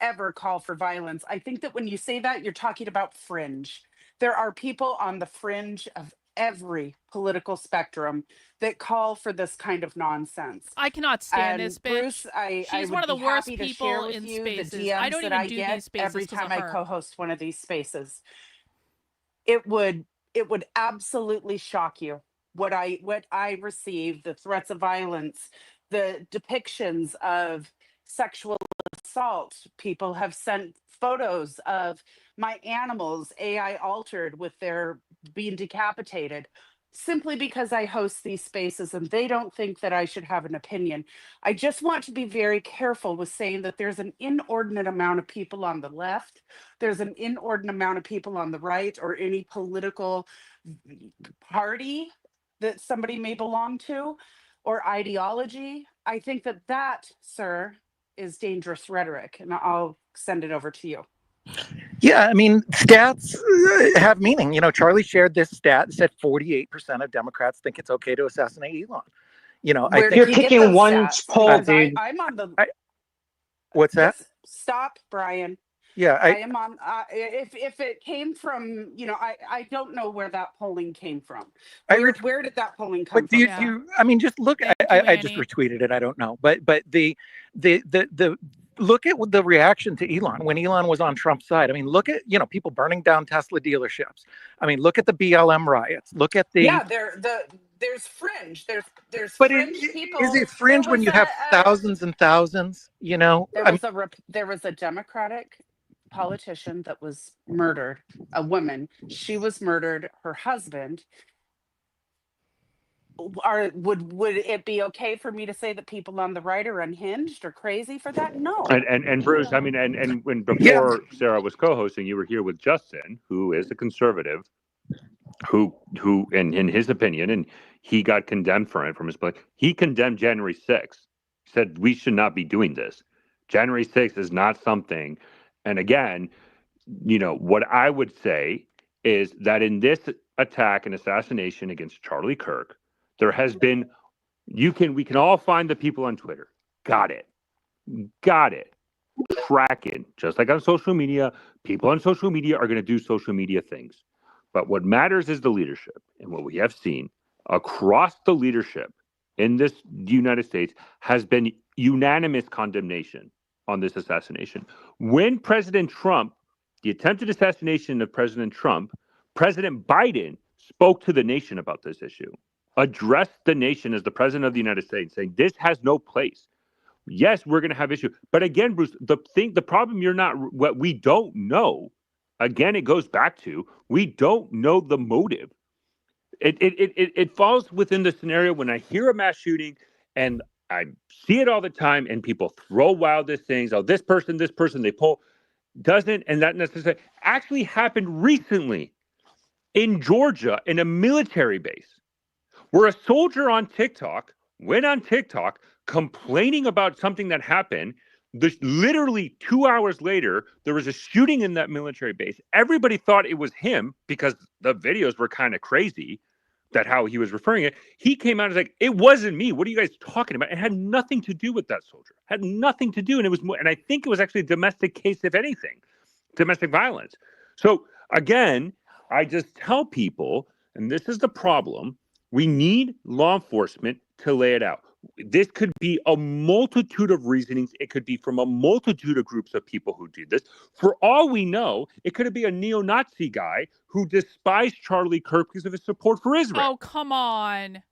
ever call for violence. I think that when you say that, you're talking about fringe. There are people on the fringe of every political spectrum that call for this kind of nonsense. I cannot stand this bitch. Bruce, She's one of the worst people in spaces. I don't even do these spaces every time because I of her. co-host one of these spaces. It would absolutely shock you what I receive, the threats of violence, the depictions of sexual assault. People have sent photos of my animals AI altered with their being decapitated simply because I host these spaces and they don't think that I should have an opinion. I just want to be very careful with saying that there's an inordinate amount of people on the left, there's an inordinate amount of people on the right, or any political party that somebody may belong to, or ideology. I think that, sir, is dangerous rhetoric, and I'll send it over to you. Yeah, I mean, stats have meaning. Charlie shared this stat that said 48% of Democrats think it's okay to assassinate Elon. I think you're picking one poll, dude. I'm on the. What's that? Just stop, Brian. Yeah, I am on. If it came from, I don't know where that polling came from. Where did that polling come But do from? you? I mean, just look. I just retweeted it. I don't know, but the look at the reaction to Elon when Elon was on Trump's side. I mean, look at people burning down Tesla dealerships. I mean, look at the BLM riots. Look at the there's fringe. There's but fringe people. Is it fringe when you have thousands and thousands? There was a Democratic politician that was murdered, a woman. She was murdered, her husband. Would it be okay for me to say that people on the right are unhinged or crazy for that? No. And Bruce, I mean, and when before Sarah was co-hosting, you were here with Justin, who is a conservative, who in his opinion, and he got condemned for it from his book. He condemned January 6th, said we should not be doing this. January 6th is not something. And again, what I would say is that in this attack and assassination against Charlie Kirk, there has been, we can all find the people on Twitter. Got it. Track it. Just like on social media, people on social media are going to do social media things. But what matters is the leadership. And what we have seen across the leadership in this United States has been unanimous condemnation on this assassination. When President Trump, the attempted assassination of President Trump, President Biden spoke to the nation about this issue, addressed the nation as the president of the United States, saying this has no place. Yes, we're going to have issue. But again, Bruce, the problem what we don't know, again, it goes back to, we don't know the motive. It falls within the scenario when I hear a mass shooting, and I see it all the time, and people throw wildest things. Oh, this person, they pull. Doesn't, and that necessarily actually happened recently in Georgia in a military base where a soldier on TikTok went on TikTok complaining about something that happened. Literally 2 hours later, there was a shooting in that military base. Everybody thought it was him because the videos were kind of crazy, that how he was referring it. He came out and was like, it wasn't me. What are you guys talking about? It had nothing to do with that soldier. It had nothing to do. And it was more, and I think it was actually a domestic case, if anything, domestic violence. So again, I just tell people, and this is the problem, we need law enforcement to lay it out. This could be a multitude of reasonings. It could be from a multitude of groups of people who do this. For all we know, it could be a neo-Nazi guy who despised Charlie Kirk because of his support for Israel. Oh, come on.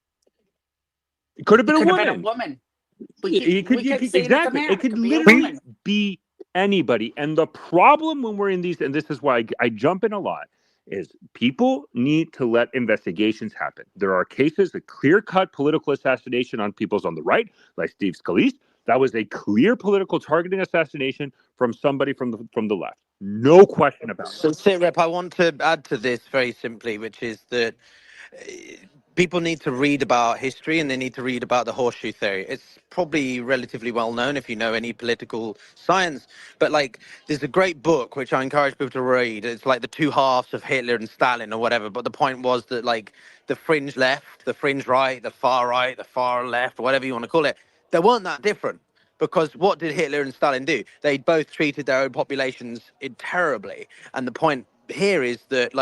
It could have been a woman. woman. Exactly. It could literally be anybody. And the problem when we're in these, and this is why I jump in a lot, is people need to let investigations happen. There are cases of clear-cut political assassination on people's on the right, like Steve Scalise. That was a clear political targeting assassination from somebody from the left. No question about it. So, Sitrep, I want to add to this very simply, which is that people need to read about history and they need to read about the horseshoe theory. It's probably relatively well known if you know any political science, but there's a great book which I encourage people to read. It's like the two halves of Hitler and Stalin or whatever, but the point was that the fringe left, the fringe right, the far left, whatever you want to call it, they weren't that different. Because what did Hitler and Stalin do? They both treated their own populations terribly. And the point here is that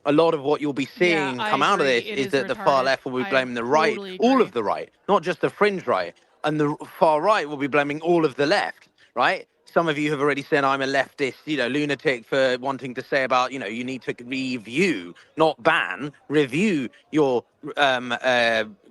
a lot of what you'll be seeing come out of this is that the far left will be blaming the right, all of the right, not just the fringe right. And the far right will be blaming all of the left, right? Some of you have already said I'm a leftist, lunatic for wanting to say about, you need to review, not ban, review your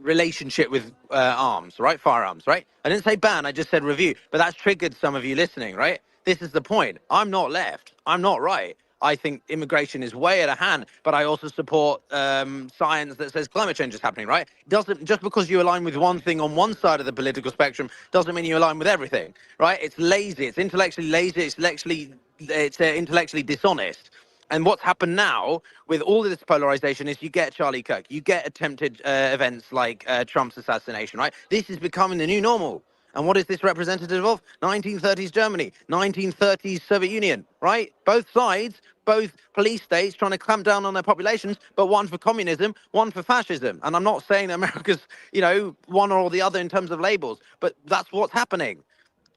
relationship with arms, right? Firearms, right? I didn't say ban, I just said review. But that's triggered some of you listening, right? This is the point. I'm not left. I'm not right. I think immigration is way out of hand, but I also support science that says climate change is happening, right? Doesn't just because you align with one thing on one side of the political spectrum doesn't mean you align with everything, right? It's lazy. It's intellectually lazy. It's intellectually dishonest. And what's happened now with all of this polarization is you get Charlie Kirk, you get attempted events like Trump's assassination, right? This is becoming the new normal. And what is this representative of? 1930s Germany, 1930s Soviet Union, right? Both sides, both police states trying to clamp down on their populations, but one for communism, one for fascism. And I'm not saying America's, one or the other in terms of labels, but that's what's happening.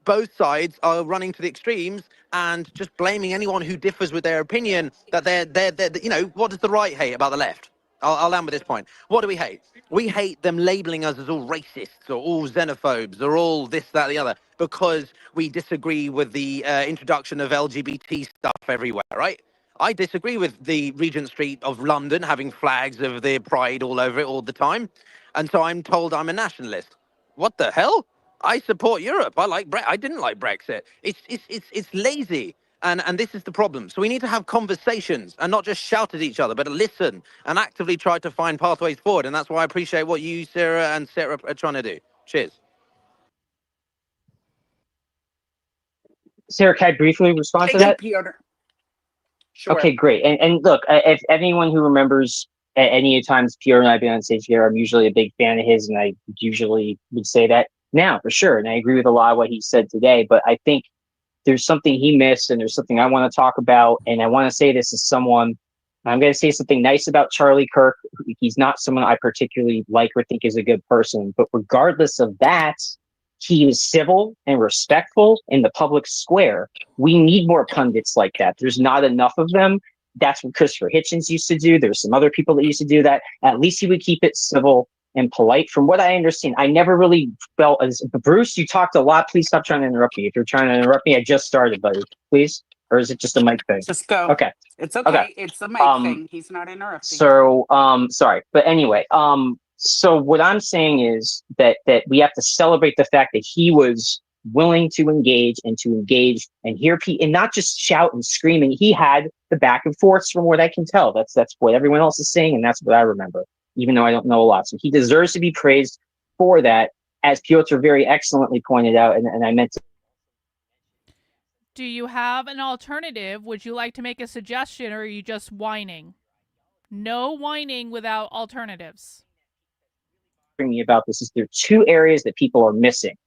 both sides are running to the extremes and just blaming anyone who differs with their opinion that they're you know, what does the right hate about the left? I'll land with this point. What do we hate? We hate them labeling us as all racists or all xenophobes or all this, that, the other, because we disagree with the introduction of LGBT stuff everywhere, right? I disagree with the Regent Street of London having flags of their pride all over it all the time. And so I'm told I'm a nationalist. What the hell? I support Europe. I didn't like Brexit. It's lazy. And this is the problem. So we need to have conversations and not just shout at each other, but listen and actively try to find pathways forward. And that's why I appreciate what you, Sarah, and Sarah are trying to do. Cheers. Sarah, can I briefly respond to Thank you, that? Piotr. Sure. Okay, great. And look, if anyone who remembers at any times Pierre and I have been on stage here, I'm usually a big fan of his, and I usually would say that now for sure. And I agree with a lot of what he said today, but I think there's something he missed, and there's something I want to talk about. And I want to say this as someone, I'm going to say something nice about Charlie Kirk. He's not someone I particularly like or think is a good person, but regardless of that, he is civil and respectful in the public square. We need more pundits like that. There's not enough of them. That's what Christopher Hitchens used to do. There's some other people that used to do that. At least he would keep it civil and polite. From what I understand, I never really felt as Bruce, you talked a lot. Please stop trying to interrupt me. If you're trying to interrupt me, I just started, buddy. Please. Or is it just a mic thing? Just go. Okay. It's okay. Okay. It's the mic thing. He's not interrupting. So, sorry. But anyway, so what I'm saying is that we have to celebrate the fact that he was willing to engage and hear people and not just shout and scream. And he had the back and forths from what I can tell. That's what everyone else is saying. And that's what I remember, even though I don't know a lot. So he deserves to be praised for that, as Piotr very excellently pointed out. And I meant to. Do you have an alternative? Would you like to make a suggestion, or are you just whining? No whining without alternatives. Me about this is there are two areas that people are missing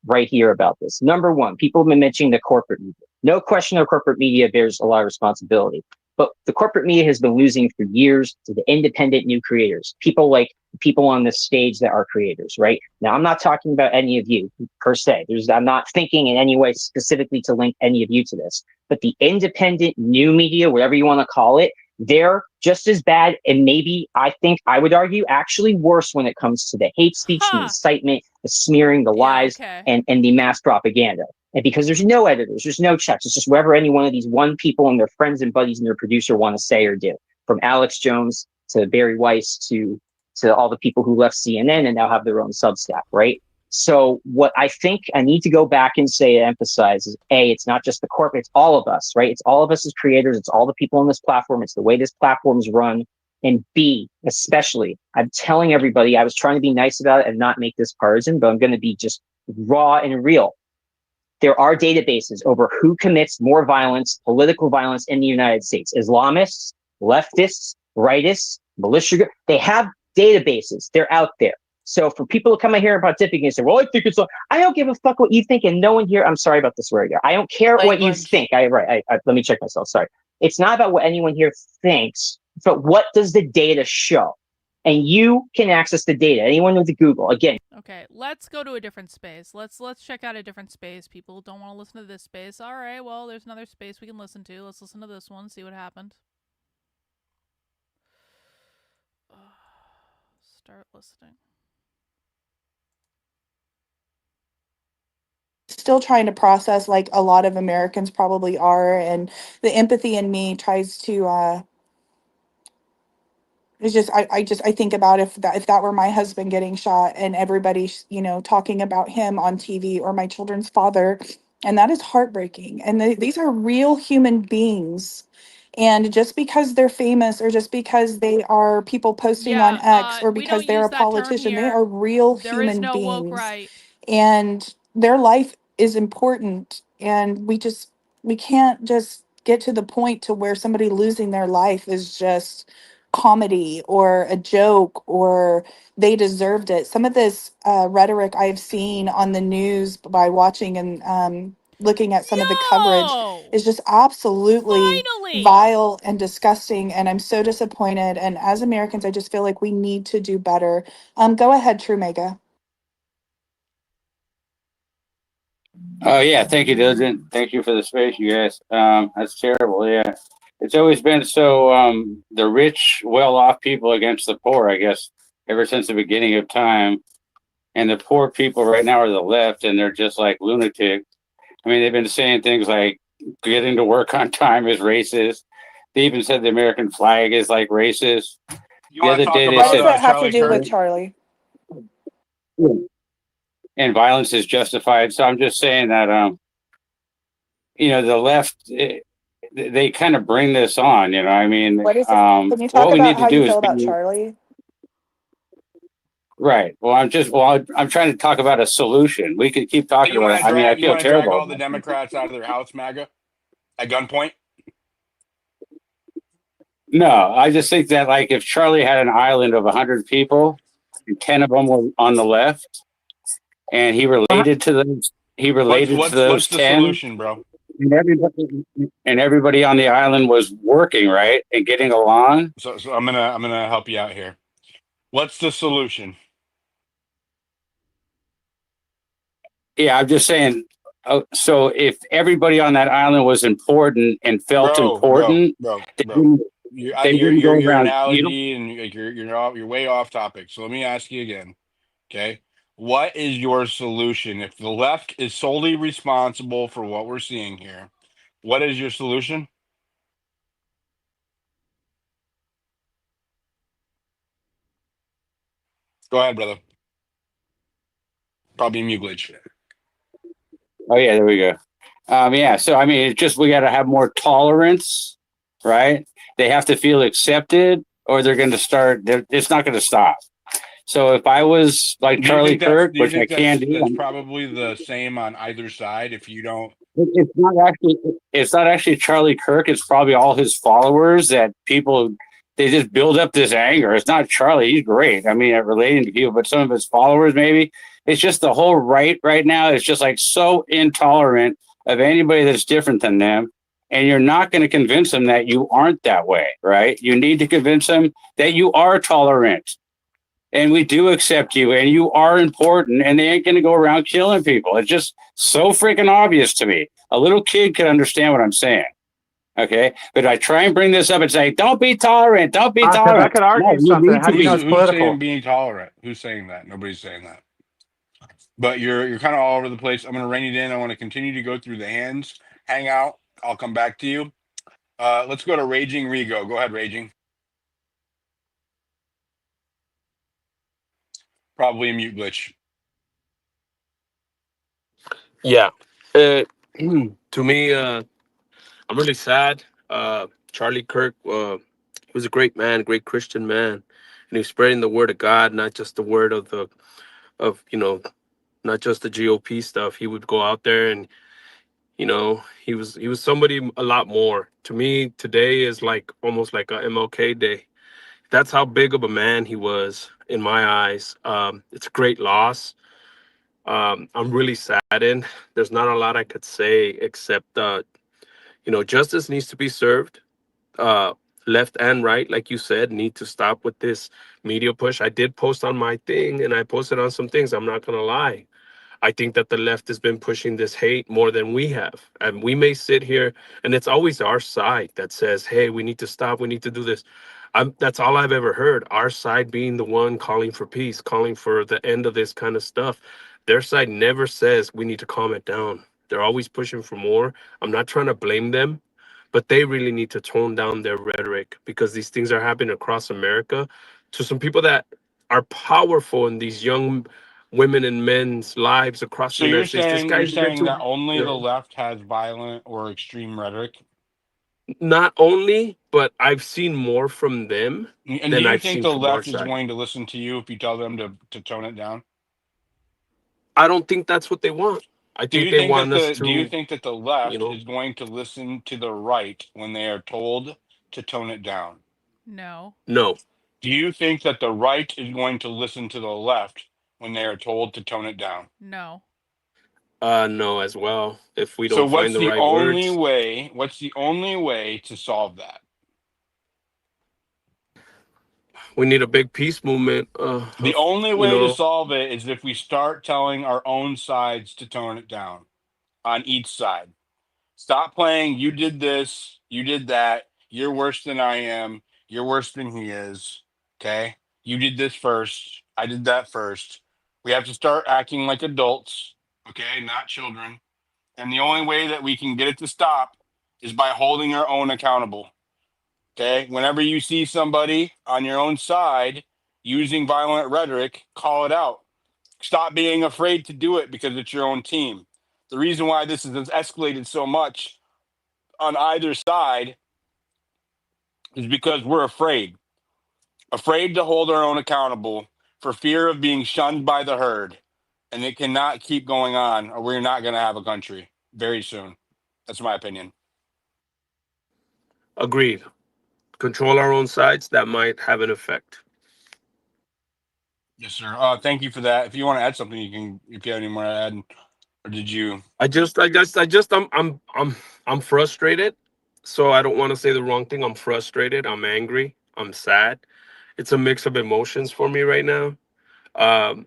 right here about this. Number one, people have been mentioning the corporate media. No question the corporate media bears a lot of responsibility, but the corporate media has been losing for years to the independent new creators, people like people on this stage that are creators, right? Now, I'm not talking about any of you per se. I'm not thinking in any way specifically to link any of you to this, but the independent new media, whatever you want to call it, they're just as bad, and maybe I think I would argue actually worse when it comes to the hate speech, the incitement, the smearing, the lies, and the mass propaganda. And because there's no editors, there's no checks, it's just whatever any one of these one people and their friends and buddies and their producer want to say or do. From Alex Jones to Barry Weiss to all the people who left CNN and now have their own Substack, right? So what I think I need to go back and say, emphasize is A, it's not just the corporate, it's all of us, right? It's all of us as creators. It's all the people on this platform. It's the way this platform is run. And B, especially, I'm telling everybody, I was trying to be nice about it and not make this partisan, but I'm going to be just raw and real. There are databases over who commits more violence, political violence in the United States. Islamists, leftists, rightists, militia, they have databases. They're out there. So for people to come in here about dipping and say, well, I think it's, I don't give a fuck what you think. And no one here, I'm sorry about this word here. I don't care what you think. Let me check myself. Sorry. It's not about what anyone here thinks, but what does the data show? And you can access the data. Anyone with the Google, again. Okay, let's go to a different space. Let's check out a different space. People don't want to listen to this space. All right, well, there's another space we can listen to. Let's listen to this one, see what happened. Start listening. Still trying to process, like a lot of Americans probably are, and the empathy in me tries to it's just I think about if that were my husband getting shot and everybody talking about him on TV, or my children's father, and that is heartbreaking. And these are real human beings, and just because they're famous, or just because they are people posting on X, or because they're a politician, they are real human beings. And their life is important, and we can't just get to the point to where somebody losing their life is just comedy or a joke, or they deserved it. Some of this rhetoric I've seen on the news by watching and looking at some of the coverage is just absolutely vile and disgusting, and I'm so disappointed. And as Americans, I just feel like we need to do better. Go ahead, True Mega. Oh yeah, thank you, Diligent. Thank you for the space, you guys. That's terrible. Yeah, it's always been so. The rich, well-off people against the poor, I guess, ever since the beginning of time. And the poor people right now are the left, and they're just like lunatics. I mean, they've been saying things like getting to work on time is racist. They even said the American flag is like racist. You The want other to talk day they What about does said, that have to Charlie do Kirk? with Charlie? and violence is justified. So I'm just saying that, the left, they kind of bring this on. I mean, What is it? Can you talk what we about need how to you do is feel about be Charlie? right. Well, I'm trying to talk about a solution. We could keep So talking you about want it. to I mean, I drag feel terrible all the about this. Democrats out of their house, MAGA, at gunpoint? No, I just think that like if Charlie had an island of 100 people, and 10 of them were on the left, and he related to those What's the 10, solution, bro? and everybody on the island was working right and getting along. So I'm gonna help you out here. What's the solution? Yeah, I'm just saying. So if everybody on that island was important and felt Bro, bro, important, bro, they bro. wouldn't, Your they your wouldn't your go your around. You know, analogy and like you're way off topic. So let me ask you again. Okay. What is your solution? If the left is solely responsible for what we're seeing here, what is your solution? Go ahead, brother. Probably mute glitch. oh yeah, there we go. Yeah, so I mean, it's just we got to have more tolerance, right? They have to feel accepted, or they're going to start. It's not going to stop. So if I was like Charlie Kirk, Do you which I think can do, that's probably the same on either side? If you don't, it's not actually. It's not actually Charlie Kirk. It's probably all his followers that people. They just build up this anger. It's not Charlie. He's great. I mean, at relating to people, but some of his followers maybe. It's just the whole right now is just like so intolerant of anybody that's different than them. And you're not going to convince them that you aren't that way, right? You need to convince them that you are tolerant and we do accept you and you are important and they ain't going to go around killing people. It's just so freaking obvious to me. A little kid could understand what I'm saying. Okay. But I try and bring this up and say, don't be tolerant. Don't be because tolerant. I could No, argue you something. need How to do you know be. who's saying being tolerant? Who's saying that? Nobody's saying that. But you're kind of all over the place. I'm going to rein it in. I want to continue to go through the hands, hang out. I'll come back to you. Let's go to Raging Rigo. Go ahead, Raging. Probably a mute glitch. Yeah. To me, I'm really sad. Charlie Kirk was a great man, great Christian man, and he was spreading the word of God, not just the word of not just the GOP stuff. He would go out there and he was somebody a lot more. To me, today is like almost like a MLK day. That's how big of a man he was in my eyes. It's a great loss. I'm really saddened. There's not a lot I could say except justice needs to be served. Uh, Left and right, like you said, need to stop with this media push. I did post on my thing and I posted on some things. I'm not gonna lie. I think that the left has been pushing this hate more than we have. And we may sit here and it's always our side that says, hey, we need to stop, we need to do this. That's all I've ever heard. Our side being the one calling for peace, calling for the end of this kind of stuff. Their side never says we need to calm it down. They're always pushing for more. I'm not trying to blame them, but they really need to tone down their rhetoric because these things are happening across America to some people that are powerful in these young women and men's lives across So the United States. This you're guy's been saying to, that only the left has violent or extreme rhetoric? not only, but I've seen more from them And do than you I've think seen the from our left is side. going to listen to you if you tell them to tone it down? I don't think that's what they want. I think they want us Do you to, think that the left is going to listen to the right when they are told to tone it down? No. no. Do you think that the right is going to listen to the left when they are told to tone it down? No. No, as well. If we So don't find the right words, what's the only way to solve that? we need a big peace movement. The only way to solve it is if we start telling our own sides to tone it down. on each side. Stop playing, you did this, you did that, you're worse than I am, you're worse than he is. Okay? You did this first, I did that first. We have to start acting like adults, okay, not children. And the only way that we can get it to stop is by holding our own accountable. Okay? Whenever you see somebody on your own side using violent rhetoric, call it out. Stop being afraid to do it because it's your own team. The reason why this has escalated so much on either side is because we're afraid to hold our own accountable for fear of being shunned by the herd. And it cannot keep going on, or we're not going to have a country very soon. That's my opinion. Agreed. Control our own sides. That might have an effect. Yes, sir. Thank you for that. If you want to add something, you can. If you have any more to add, or did you? I'm frustrated. So I don't want to say the wrong thing. I'm frustrated. I'm angry. I'm sad. It's a mix of emotions for me right now. Um,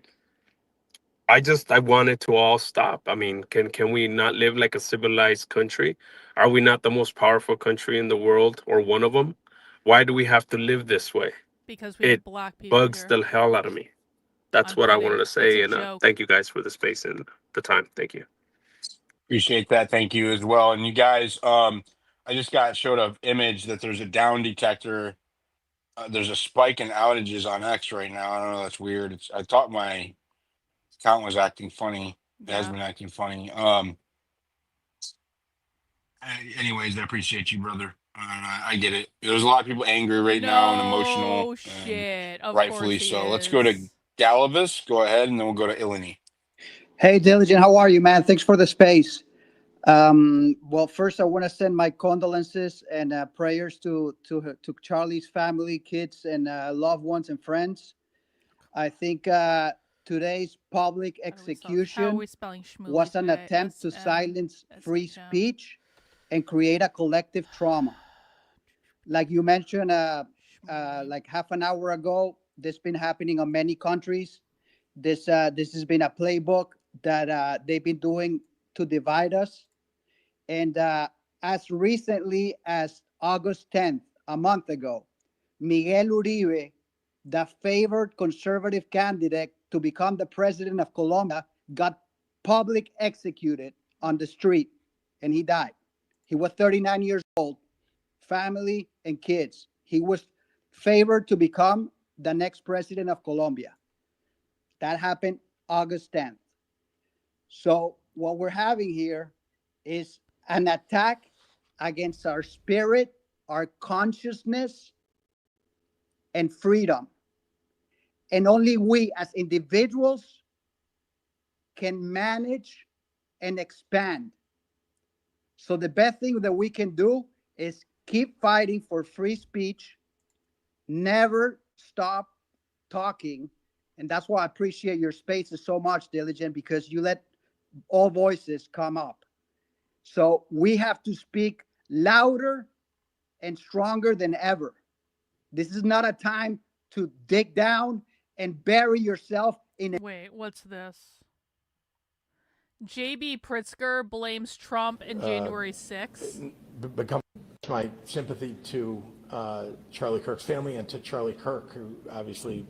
I want it to all stop. I mean, can we not live like a civilized country? Are we not the most powerful country in the world, or one of them? Why do we have to live this way? Because we have It black people bugs here. the hell out of me. That's I'm what I kidding. wanted to It's say. a And joke. thank you guys for the space and the time. Thank you. Appreciate that. Thank you as well. And you guys, I just got showed an image that there's a down detector. There's a spike in outages on X right now. I don't know. That's weird. I thought my account was acting funny. It has been acting funny. Anyways, I appreciate you, brother. I get it. There's a lot of people angry right now and emotional. No shit. Of Rightfully course he so. Let's is. go to Galavis. Go ahead, and then we'll go to Illini. Hey, Diligent, how are you, man? Thanks for the space. Well, first, I want to send my condolences and prayers to Charlie's family, kids, and loved ones and friends. I think today's public How are execution we spelling schmooly was an today? attempt to silence free speech and create a collective trauma. Like you mentioned, like half an hour ago, this has been happening in many countries. This has been a playbook that they've been doing to divide us. And as recently as August 10th, a month ago, Miguel Uribe, the favored conservative candidate to become the president of Colombia, got public executed on the street, and he died. He was 39 years old, family and kids. He was favored to become the next president of Colombia. That happened August 10th. So what we're having here is an attack against our spirit, our consciousness, and freedom. And only we as individuals can manage and expand. So the best thing that we can do is keep fighting for free speech, never stop talking. And that's why I appreciate your spaces so much, Diligent, because you let all voices come up. So we have to speak louder and stronger than ever. This is not a time to dig down and bury yourself in. Wait, what's this? JB Pritzker blames Trump and January 6th. Become my sympathy to Charlie Kirk's family and to Charlie Kirk, who obviously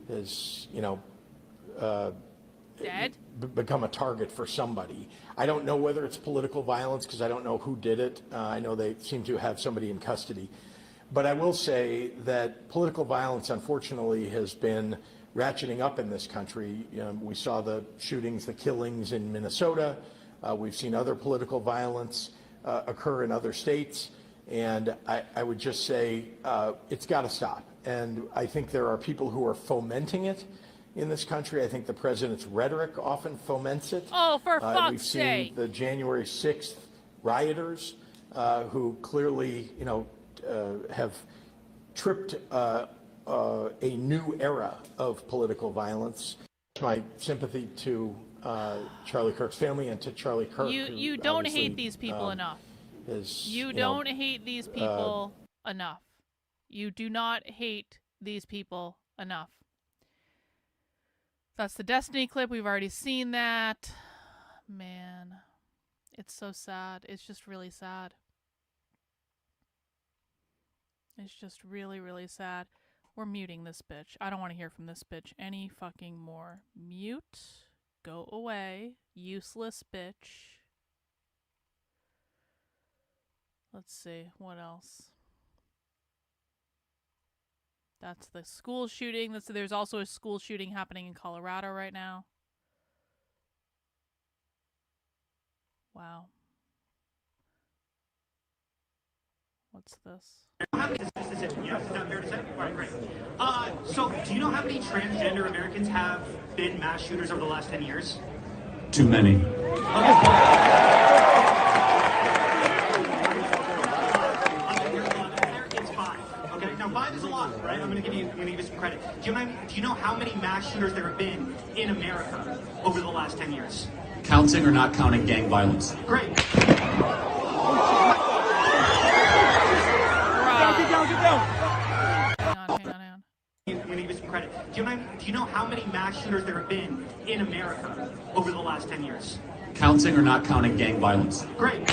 has, dead? Become a target for somebody. I don't know whether it's political violence because I don't know who did it. I know they seem to have somebody in custody. But I will say that political violence, unfortunately, has been ratcheting up in this country. We saw the shootings, the killings in Minnesota. We've seen other political violence occur in other states. And I would just say it's got to stop. And I think there are people who are fomenting it in this country. I think the president's rhetoric often foments it. Oh, for fuck's We've seen sake. the January 6th rioters who clearly, have tripped a new era of political violence. My sympathy to Charlie Kirk's family and to Charlie Kirk. You don't hate these people enough. You don't hate these people enough. You do not hate these people enough. That's the Destiny clip. We've already seen that. Man. It's so sad. It's just really sad. It's just really, really sad. We're muting this bitch. I don't want to hear from this bitch any fucking more. Mute. Go away. Useless bitch. Let's see. What else? That's the school shooting. There's also a school shooting happening in Colorado right now. Wow. What's this? So, do you know how many transgender Americans have been mass shooters over the last 10 years? Too many. It's 5. Okay, now 5 is a lot, right? I'm gonna give you some credit. Do you know how many mass shooters there have been in America over the last 10 years? Counting or not counting gang violence? Great. Hang on. I'm gonna give you some credit. Do you know how many mass shooters there have been in America over the last 10 years? Counting or not counting gang violence? Great.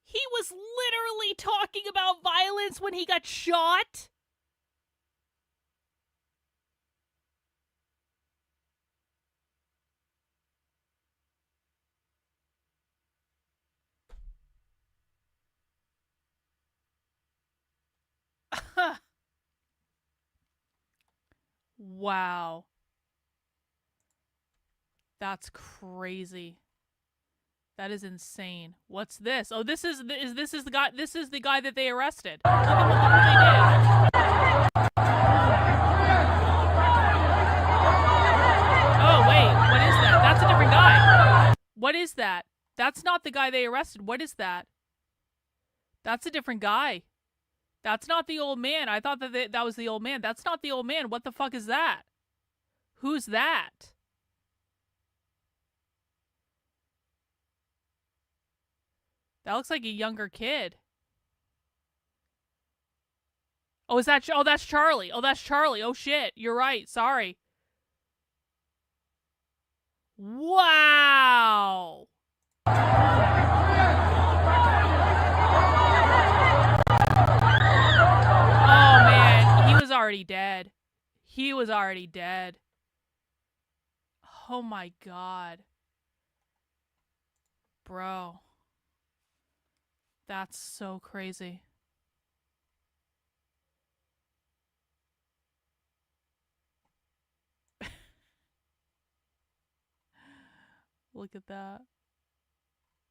He was literally talking about violence when he got shot? Wow. That's crazy. That is insane. What's this? Oh, this is the guy. This is the guy that they arrested. Look what they did. Oh wait, what is that? That's a different guy. What is that? That's not the guy they arrested. What is that? That's a different guy. That's not the old man. I thought that that was the old man. That's not the old man. What the fuck is that? Who's that? That looks like a younger kid. Oh, is that? Oh, that's Charlie. Oh, that's Charlie. Oh shit, you're right. Sorry. Wow. Oh man, he was already dead. He was already dead. Oh my god. Bro. That's so crazy. Look at that.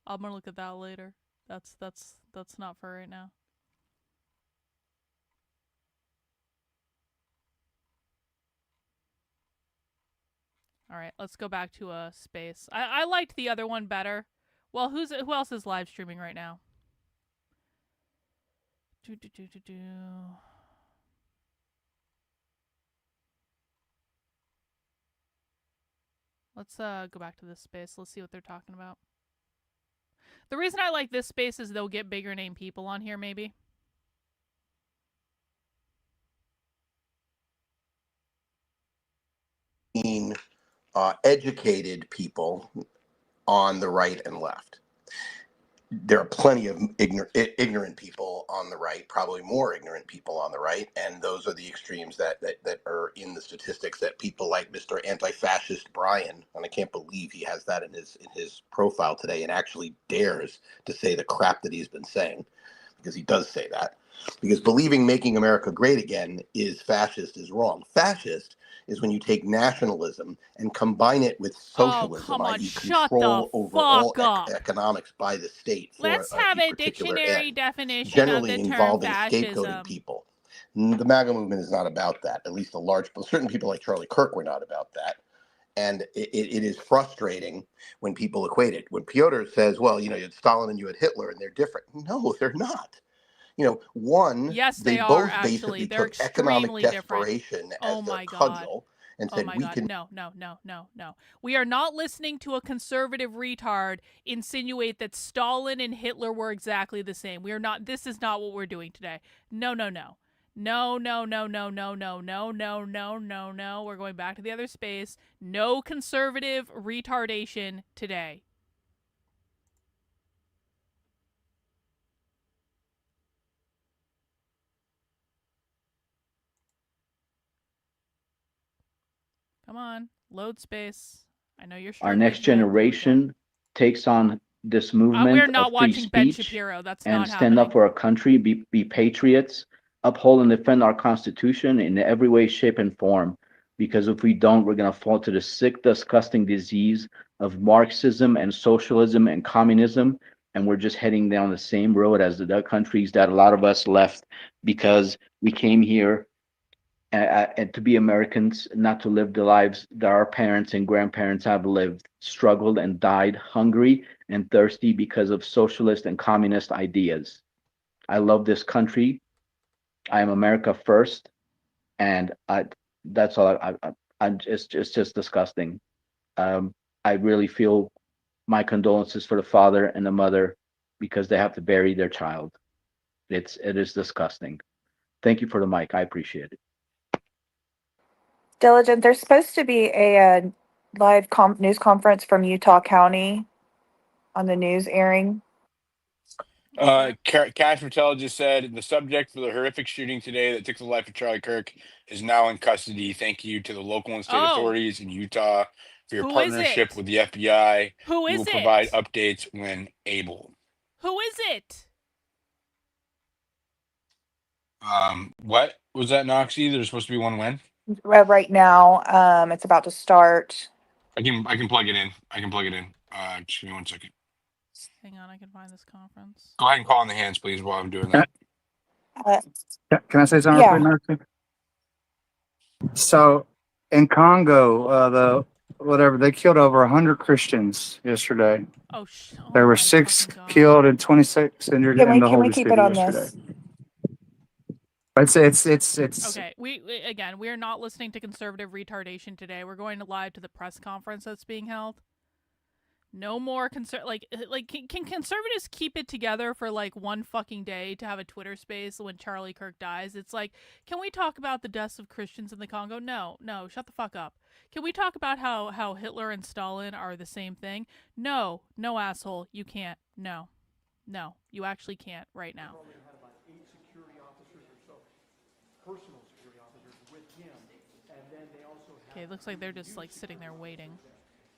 I'm gonna look at that later. That's not for right now. All right, let's go back to a space. I liked the other one better. Well, who else is live streaming right now? Let's go back to this space. Let's see what they're talking about. The reason I like this space is they'll get bigger name people on here, maybe. Educated people on the right and left. There are plenty of ignorant people on the right, probably more ignorant people on the right, and those are the extremes that are in the statistics that people like Mr. Anti-Fascist Brian, and I can't believe he has that in his profile today and actually dares to say the crap that he's been saying, because he does say that. Because believing making America great again is fascist is wrong. Fascist is when you take nationalism and combine it with socialism, i.e. control over all economics by the state. Let's have a dictionary definition generally of the term involving fascism. scapegoating people. The MAGA movement is not about that. At least certain people like Charlie Kirk were not about that. And it is frustrating when people equate it. When Piotr says, well, you had Stalin and you had Hitler and they're different. No, they're not. Yes, they are, both actually. basically They're took economic extremely desperation different. as their cudgel and said, we can. No. We are not listening to a conservative retard insinuate that Stalin and Hitler were exactly the same. We are not. This is not what we're doing today. No. No. We're going back to the other space. No conservative retardation today. Come on, load space. I know you're Our struggling. next generation takes on this movement we're of not free watching Ben speech Shapiro. That's and not stand up happening. for our country, be patriots, uphold and defend our Constitution in every way, shape, and form. Because if we don't, we're going to fall to the sick, disgusting disease of Marxism and socialism and communism. And we're just heading down the same road as the countries that a lot of us left because we came here and to be Americans, not to live the lives that our parents and grandparents have lived, struggled and died hungry and thirsty because of socialist and communist ideas. I love this country. I am America first, and that's all. It's just disgusting. I really feel my condolences for the father and the mother because they have to bury their child. It is disgusting. Thank you for the mic. I appreciate it. Diligent, there's supposed to be a live news conference from Utah County on the news airing. Cash Patel just said the subject for the horrific shooting today that took the life of Charlie Kirk is now in custody. Thank you to the local and state authorities in Utah for your partnership with the FBI. Who We is will it? provide updates when able. Who is it? What was that, Noxie? There's supposed to be one win. Right now, it's about to start. I can plug it in. Just give me 1 second. Hang on, I can find this conference. Go ahead and call on the hands, please, while I'm doing that. Can I say something real quick, Marcy? So in Congo, they killed over 100 Christians yesterday. There were 6 killed and 26 injured in the holy city yesterday. It's Okay. We're not listening to conservative retardation today. We're going live to the press conference that's being held. No more can conservatives keep it together for like one fucking day to have a Twitter space when Charlie Kirk dies? It's like, can we talk about the deaths of Christians in the Congo? No, shut the fuck up. Can we talk about how Hitler and Stalin are the same thing? No, asshole, you can't. No, you actually can't right now. Okay, it looks like they're just like sitting there waiting.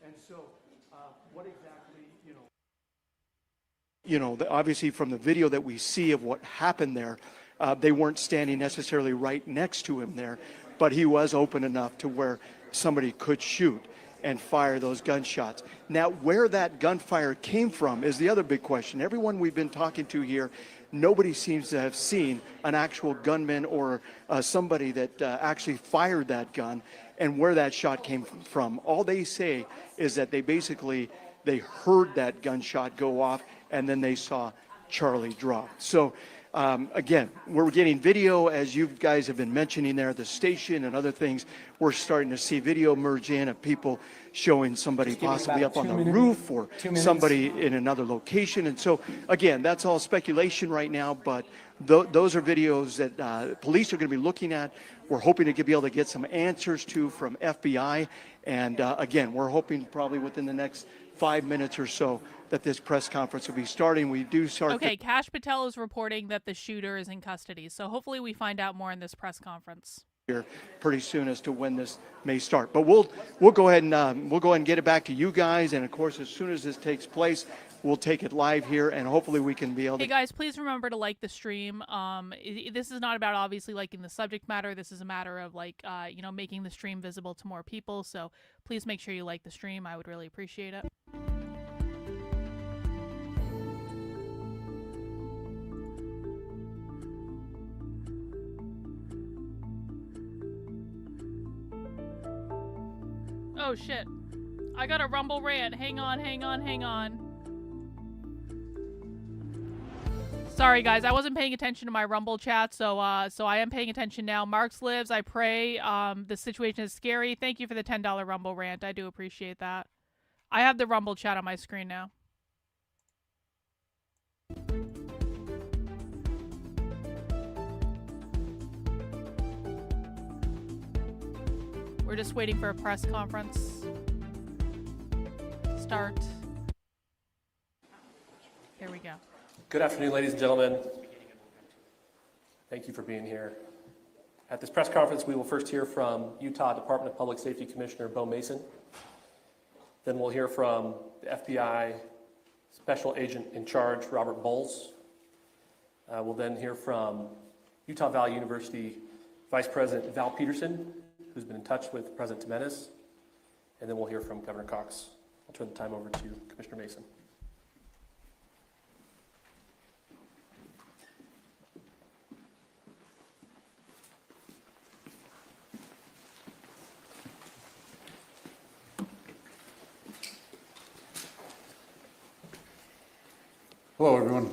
And so, what exactly, obviously from the video that we see of what happened there, they weren't standing necessarily right next to him there, but he was open enough to where somebody could shoot and fire those gunshots. Now, where that gunfire came from is the other big question. Everyone we've been talking to here, nobody seems to have seen an actual gunman or somebody that actually fired that gun and where that shot came from. All they say is that they heard that gunshot go off and then they saw Charlie drop. So again, we're getting video, as you guys have been mentioning there at the station and other things. We're starting to see video merge in of people showing somebody possibly up on the roof or somebody in another location. And so, again, that's all speculation right now, but those are videos that police are going to be looking at. We're hoping to be able to get some answers from FBI. And again, we're hoping probably within the next 5 minutes or so that this press conference will be starting. We do start. Okay, Cash Patel is reporting that the shooter is in custody. So hopefully we find out more in this press conference here pretty soon as to when this may start. But we'll go ahead and get it back to you guys. And of course, as soon as this takes place, we'll take it live here, and hopefully we can be able to. Hey guys, please remember to like the stream. This is not about obviously liking the subject matter. This is a matter of making the stream visible to more people. So please make sure you like the stream. I would really appreciate it. Oh shit. I got a Rumble rant. Hang on. Sorry guys, I wasn't paying attention to my Rumble chat, so I am paying attention now. Marx lives, I pray. The situation is scary. Thank you for the $10 Rumble rant. I do appreciate that. I have the Rumble chat on my screen now. We're just waiting for a press conference to start. Here we go. Good afternoon, ladies and gentlemen. Thank you for being here. At this press conference, we will first hear from Utah Department of Public Safety Commissioner Bo Mason. Then we'll hear from the FBI Special Agent in Charge, Robert Bowles. We'll then hear from Utah Valley University Vice President Val Peterson, who's been in touch with President Jimenez. And then we'll hear from Governor Cox. I'll turn the time over to Commissioner Mason. Hello, everyone.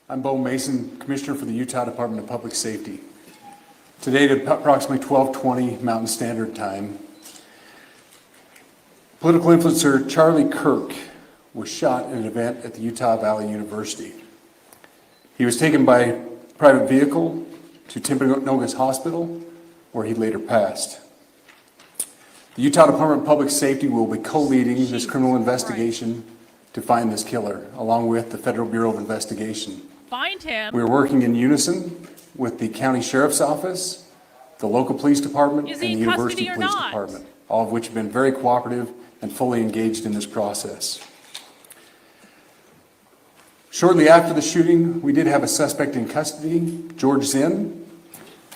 I'm Bo Mason, Commissioner for the Utah Department of Public Safety. Today at approximately 12:20 Mountain Standard Time, political influencer Charlie Kirk was shot in an event at the Utah Valley University. He was taken by private vehicle to Timpanogos Hospital, where he later passed. The Utah Department of Public Safety will be co-leading this criminal investigation to find this killer, along with the Federal Bureau of Investigation. Find him. We're working in unison with the County Sheriff's Office, the local police department, and the University Police Department, all of which have been very cooperative and fully engaged in this process. Shortly after the shooting, we did have a suspect in custody, George Zinn,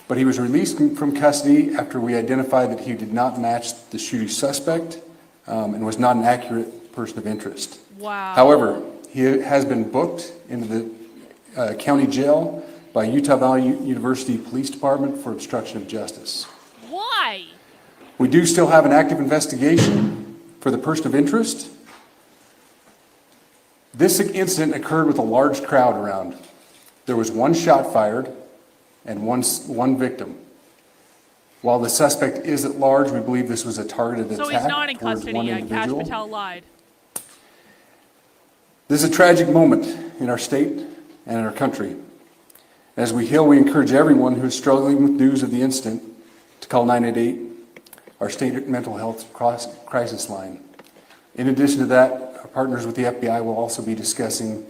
but he was released from custody after we identified that he did not match the shooting suspect and was not an accurate person of interest. Wow. However, he has been booked into the county jail by Utah Valley University Police Department for obstruction of justice. Why? We do still have an active investigation for the person of interest. This incident occurred with a large crowd around. There was one shot fired and one victim. While the suspect is at large, we believe this was a targeted attack. So he's not in towards one custody. Kash individual. Patel lied. This is a tragic moment in our state and in our country. As we heal, we encourage everyone who is struggling with news of the incident to call 988, our state mental health crisis line. In addition to that, our partners with the FBI will also be discussing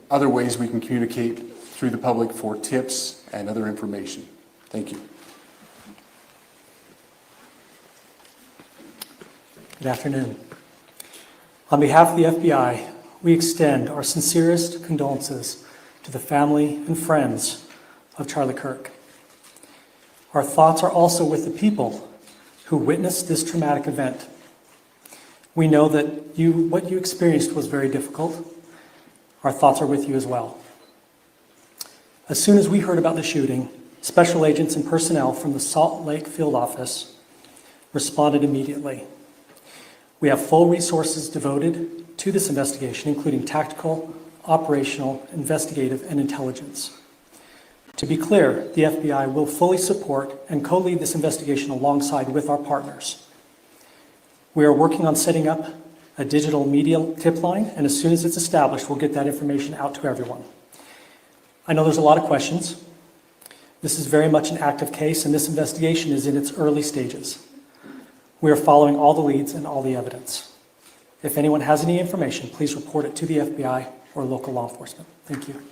other ways we can communicate through the public for tips and other information. Thank you. Good afternoon. On behalf of the FBI, we extend our sincerest condolences to the family and friends of Charlie Kirk. Our thoughts are also with the people who witnessed this traumatic event. We know that what you experienced was very difficult. Our thoughts are with you as well. As soon as we heard about the shooting, special agents and personnel from the Salt Lake field office responded immediately. We have full resources devoted to this investigation, including tactical, operational, investigative, and intelligence. To be clear, the FBI will fully support and co-lead this investigation alongside with our partners. We are working on setting up a digital media tip line, and as soon as it's established, we'll get that information out to everyone. I know there's a lot of questions. This is very much an active case, and this investigation is in its early stages. We are following all the leads and all the evidence. If anyone has any information, please report it to the FBI or local law enforcement. Thank you.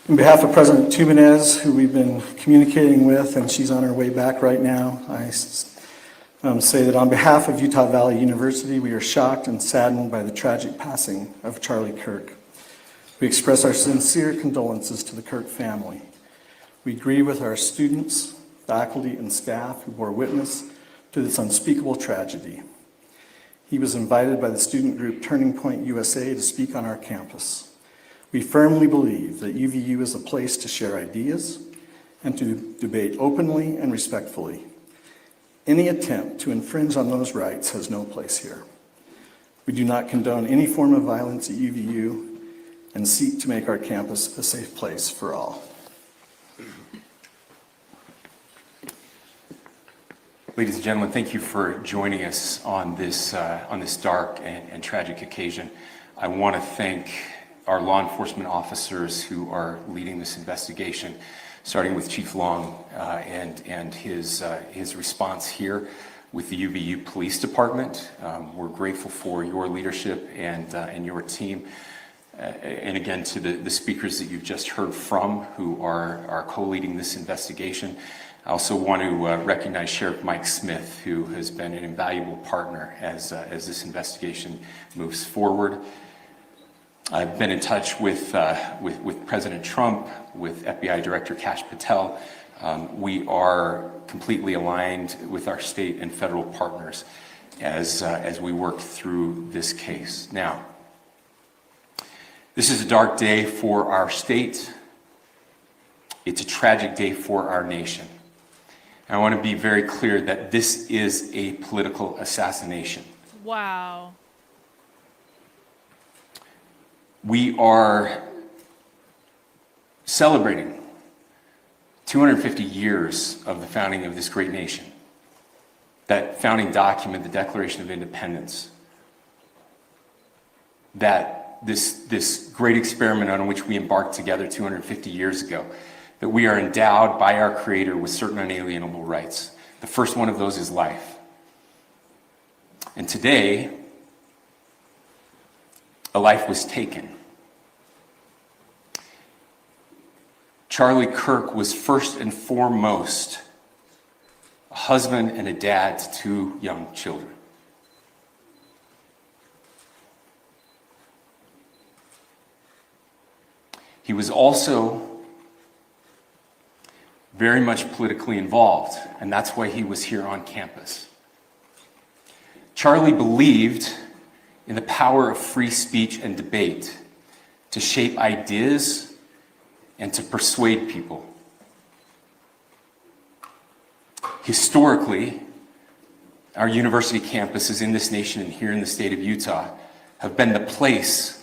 On behalf of President Jimenez, who we've been communicating with, and she's on her way back right now, I say that on behalf of Utah Valley University, we are shocked and saddened by the tragic passing of Charlie Kirk. We express our sincere condolences to the Kirk family. We grieve with our students, faculty, and staff who bore witness to this unspeakable tragedy. He was invited by the student group Turning Point USA to speak on our campus. We firmly believe that UVU is a place to share ideas and to debate openly and respectfully. Any attempt to infringe on those rights has no place here. We do not condone any form of violence at UVU and seek to make our campus a safe place for all. Ladies and gentlemen, thank you for joining us on this dark and tragic occasion. I want to thank our law enforcement officers who are leading this investigation. starting with Chief Long and his response here with the UVU Police Department. We're grateful for your leadership and your team. And again, to the speakers that you've just heard from who are co-leading this investigation. I also want to recognize Sheriff Mike Smith, who has been an invaluable partner as this investigation moves forward. I've been in touch with President Trump, with FBI Director Kash Patel. We are completely aligned with our state and federal partners as we work through this case. Now, this is a dark day for our state. It's a tragic day for our nation. And I want to be very clear that this is a political assassination. Wow. We are celebrating 250 years of the founding of this great nation. That founding document, the Declaration of Independence, that this great experiment on which we embarked together 250 years ago, that we are endowed by our Creator with certain unalienable rights. The first one of those is life. And today, a life was taken. Charlie Kirk was first and foremost a husband and a dad to two young children. He was also very much politically involved, and that's why he was here on campus. Charlie believed in the power of free speech and debate to shape ideas and to persuade people. Historically, our university campuses in this nation and here in the state of Utah have been the place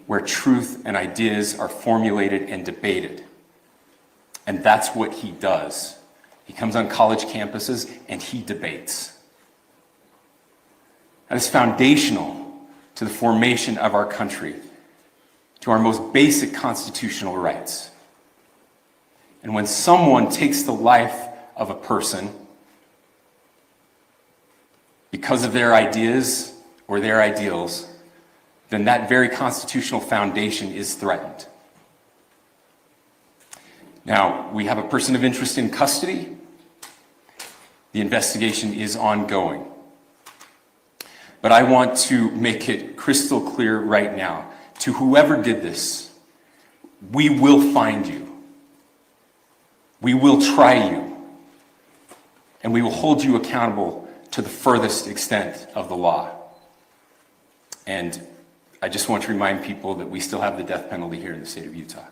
where truth and ideas are formulated and debated. And that's what he does. He comes on college campuses and he debates. That is foundational to the formation of our country, to our most basic constitutional rights. And when someone takes the life of a person because of their ideas or their ideals, then that very constitutional foundation is threatened. Now, we have a person of interest in custody. The investigation is ongoing. But I want to make it crystal clear right now, to whoever did this, we will find you. We will try you. And we will hold you accountable to the furthest extent of the law. And I just want to remind people that we still have the death penalty here in the state of Utah.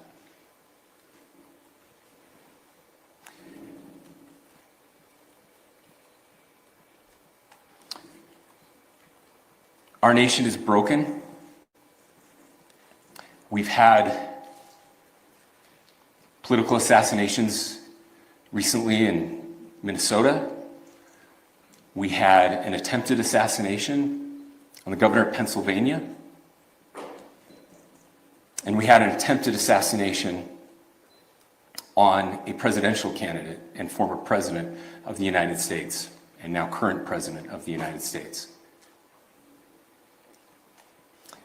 Our nation is broken. We've had political assassinations recently in Minnesota. We had an attempted assassination on the governor of Pennsylvania. And we had an attempted assassination on a presidential candidate and former president of the United States, and now current president of the United States.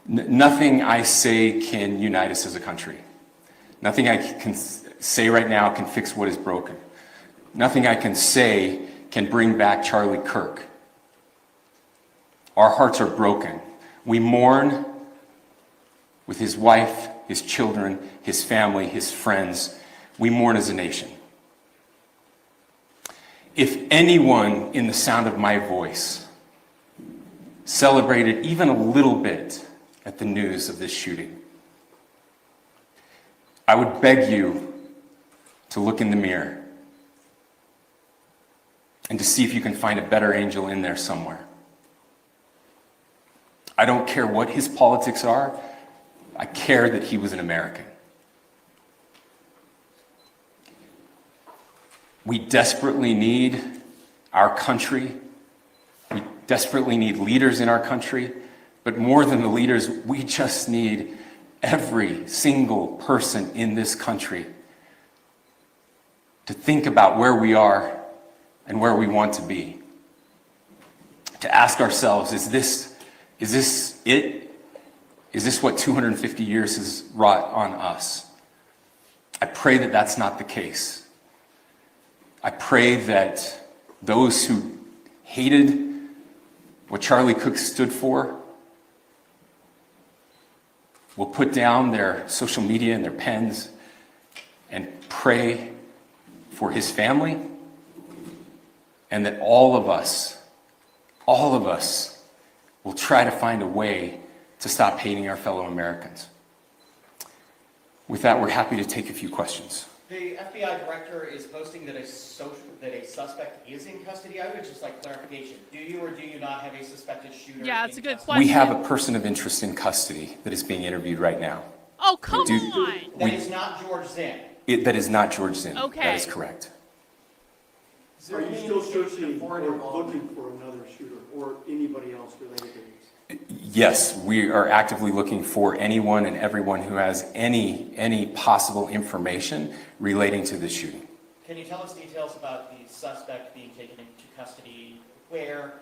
Nothing I say can unite us as a country. Nothing I can say right now can fix what is broken. Nothing I can say can bring back Charlie Kirk. Our hearts are broken. We mourn with his wife, his children, his family, his friends. We mourn as a nation. If anyone in the sound of my voice celebrated even a little bit at the news of this shooting, I would beg you to look in the mirror and to see if you can find a better angel in there somewhere. I don't care what his politics are. I care that he was an American. We desperately need our country. We desperately need leaders in our country. But more than the leaders, we just need every single person in this country to think about where we are and where we want to be. To ask ourselves, is this it? Is this what 250 years has wrought on us? I pray that that's not the case. I pray that those who hated what Charlie Kirk stood for will put down their social media and their pens and pray for his family, and that all of us will try to find a way to stop hating our fellow Americans. With that, we're happy to take a few questions. The FBI director is posting that a suspect is in custody. I would just like clarification. Do you or do you not have a suspected shooter? Yeah, it's a good question. We have a person of interest in custody that is being interviewed right now. Oh, come on! That is not George Zinn. That is not George Zinn. Okay. That is correct. Are you still searching or looking for another shooter or anybody else related to these? Yes, we are actively looking for anyone and everyone who has any possible information relating to this shooting. Can you tell us details about the suspect being taken into custody? Where?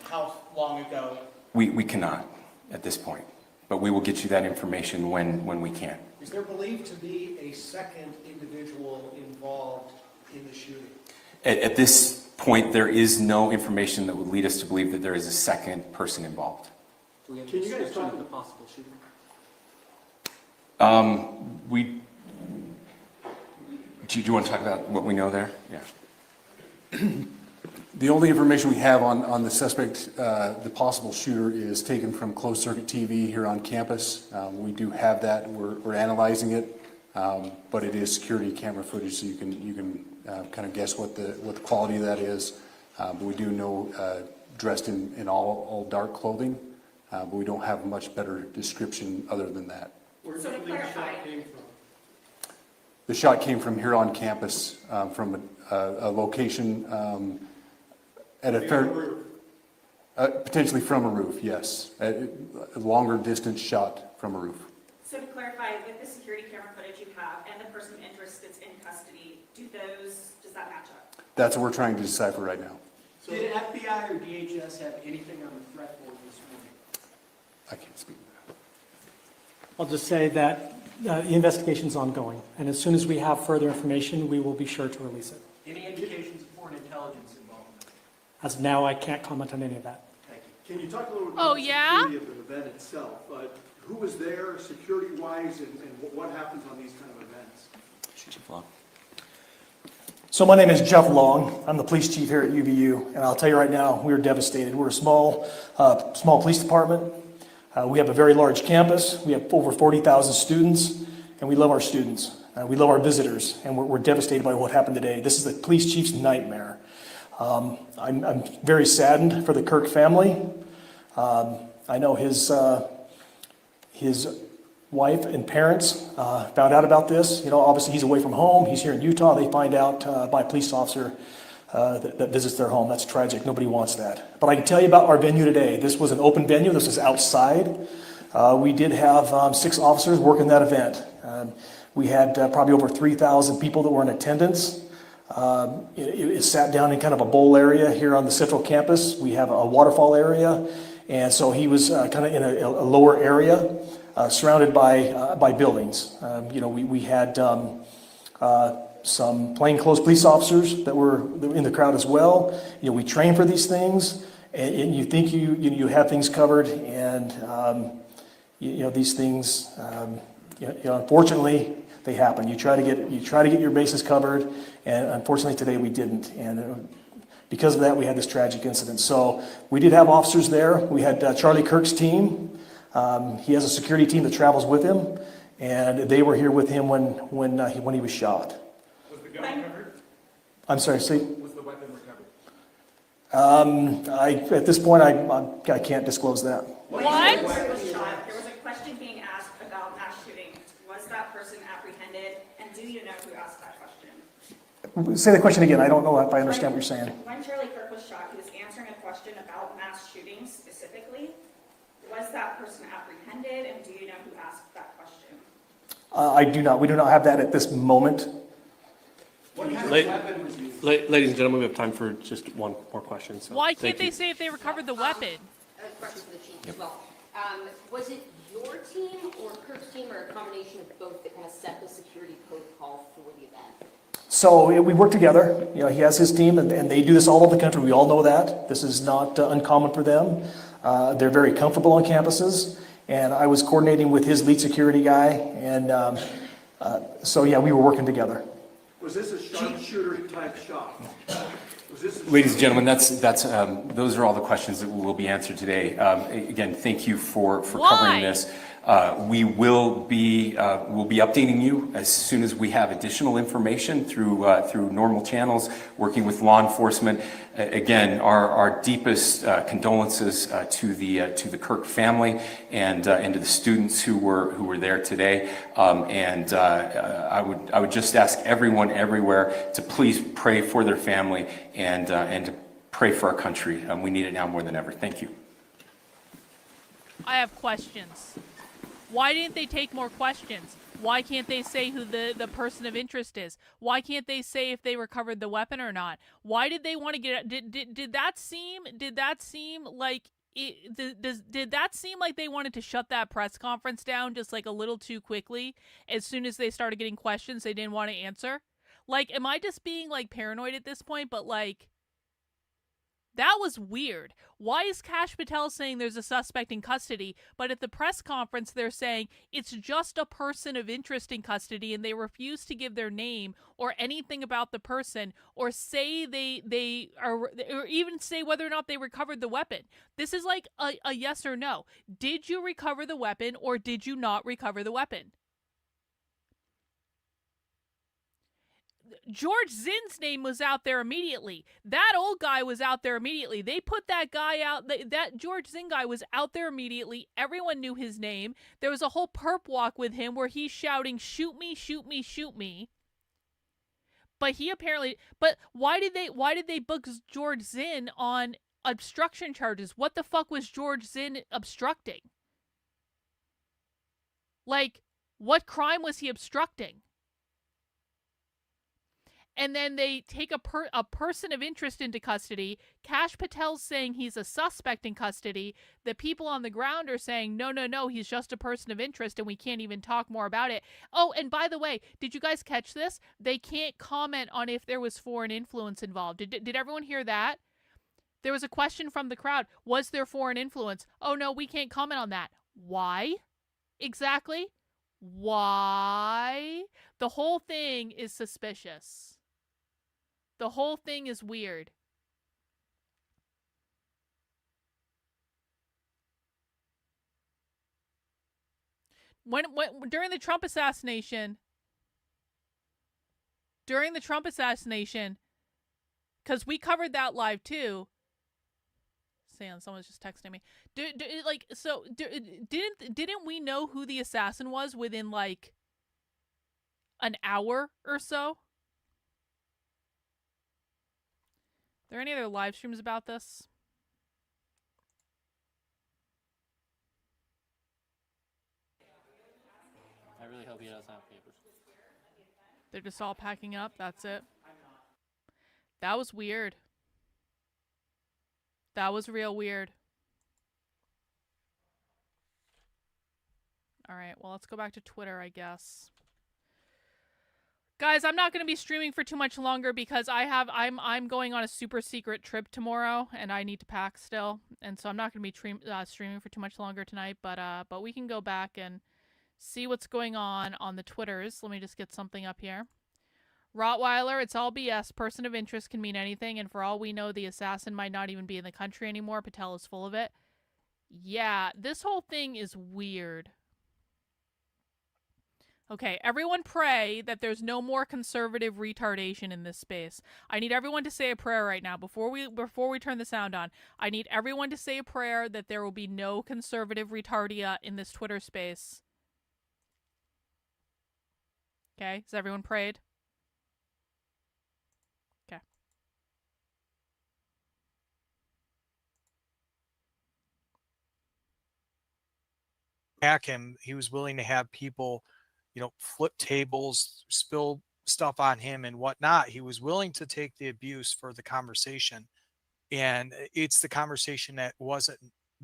How long ago? We cannot at this point, but we will get you that information when we can. Is there believed to be a second individual involved in the shooting? At this point, there is no information that would lead us to believe that there is a second person involved. Can you guys talk about the possible shooting? Do you want to talk about what we know there? Yeah. The only information we have on the suspect, the possible shooter, is taken from closed circuit TV here on campus. We do have that. We're analyzing it, but it is security camera footage, so you can kind of guess what the quality of that is. But we do know dressed in all dark clothing, but we don't have much better description other than that. Where do you believe the shot came from? The shot came from here on campus, from a location at a fair, potentially from a roof, yes. A longer distance shot from a roof. So to clarify, with the security camera footage you have and the person of interest that's in custody, does that match up? That's what we're trying to decipher right now. So did FBI or DHS have anything on the threat board this morning? I can't speak to that. I'll just say that the investigation's ongoing, and as soon as we have further information, we will be sure to release it. Any indications of foreign intelligence involvement? As of now, I can't comment on any of that. Thank you. Can you talk a little bit Oh, about the yeah? security of the event itself? Who was there security-wise, and what happens on these kind of events? So my name is Jeff Long. I'm the police chief here at UVU, and I'll tell you right now, we're devastated. We're a small police department. We have a very large campus. We have over 40,000 students, and we love our students. We love our visitors, and we're devastated by what happened today. This is the police chief's nightmare. I'm very saddened for the Kirk family. I know his wife and parents found out about this. Obviously he's away from home. He's here in Utah. They find out by a police officer that visits their home. That's tragic. Nobody wants that. But I can tell you about our venue today. This was an open venue. This was outside. We did have 6 officers working that event. We had probably over 3,000 people that were in attendance. It sat down in kind of a bowl area here on the central campus. We have a waterfall area. And so he was kind of in a lower area, surrounded by buildings. We had some plainclothes police officers that were in the crowd as well. We train for these things, and you think you have things covered, and these things, unfortunately, they happen. You try to get your bases covered, and unfortunately today we didn't. And because of that, we had this tragic incident. So we did have officers there. We had Charlie Kirk's team. He has a security team that travels with him, and they were here with him when he was shot. Was the gun recovered? I'm sorry, see? Was the weapon recovered? At this point, I can't disclose that. When Kirk was shot, there was a question being asked about mass shootings. Was that person apprehended, and do you know who asked that question? Say the question again. I don't know if I understand what you're saying. When Charlie Kirk was shot, he was answering a question about mass shootings specifically. Was that person apprehended, and do you know who asked that question? I do not. We do not have that at this moment. What happened Ladies and gentlemen, we have time for just one more question. So why can't they say if they recovered the weapon? A question for the chief as well. Was it your team or Kirk's team or a combination of both that kind of set the security protocol for the event? So we work together. You know, he has his team, and they do this all over the country. We all know that. This is not uncommon for them. They're very comfortable on campuses, and I was coordinating with his lead security guy, and so yeah, we were working together. Was this a sharpshooter type shot? Ladies and gentlemen, those are all the questions that will be answered today. Again, thank you for covering this. We will be updating you as soon as we have additional information through normal channels, working with law enforcement. Again, our deepest condolences to the Kirk family and to the students who were there today. I would just ask everyone everywhere to please pray for their family and to pray for our country. We need it now more than ever. Thank you. I have questions. Why didn't they take more questions? Why can't they say who the person of interest is? Why can't they say if they recovered the weapon or not? Why did they want to get did that seem like did that seem like they wanted to shut that press conference down just like a little too quickly as soon as they started getting questions they didn't want to answer? Like, am I just being like paranoid at this point? But like, that was weird. Why is Kash Patel saying there's a suspect in custody, but at the press conference they're saying it's just a person of interest in custody and they refuse to give their name or anything about the person or say they are, or even say whether or not they recovered the weapon? This is like a yes or no. Did you recover the weapon or did you not recover the weapon? George Zinn's name was out there immediately. That old guy was out there immediately. They put that guy out. That George Zinn guy was out there immediately. Everyone knew his name. There was a whole perp walk with him where he's shouting, "Shoot me, shoot me, shoot me." But he apparently. But why did they book George Zinn on obstruction charges? What the fuck was George Zinn obstructing? Like, what crime was he obstructing? And then they take a person of interest into custody. Kash Patel's saying he's a suspect in custody. The people on the ground are saying, no, he's just a person of interest and we can't even talk more about it. Oh, and by the way, did you guys catch this? They can't comment on if there was foreign influence involved. Did everyone hear that? There was a question from the crowd. Was there foreign influence? Oh, no, we can't comment on that. Why? Exactly? Why? The whole thing is suspicious. The whole thing is weird. When during the Trump assassination, because we covered that live too. Sam, someone's just texting me. Didn't we know who the assassin was within like an hour or so? Are there any other live streams about this? I really hope he doesn't have papers. They're just all packing up. That's it. That was weird. That was real weird. All right, well, let's go back to Twitter, I guess. Guys, I'm not going to be streaming for too much longer because I'm going on a super secret trip tomorrow and I need to pack still, and so I'm not going to be streaming for too much longer tonight. But we can go back and see what's going on the Twitters. Let me just get something up here. Rottweiler, it's all BS. Person of interest can mean anything, and for all we know, the assassin might not even be in the country anymore. Patel is full of it. Yeah, this whole thing is weird. Okay, everyone pray that there's no more conservative retardation in this space. I need everyone to say a prayer right now before we turn the sound on. I need everyone to say a prayer that there will be no conservative retardia in this Twitter space. Okay, has everyone prayed? Okay. Hack him. He was willing to have people, flip tables, spill stuff on him and whatnot. He was willing to take the abuse for the conversation. And it's the conversation that wasn't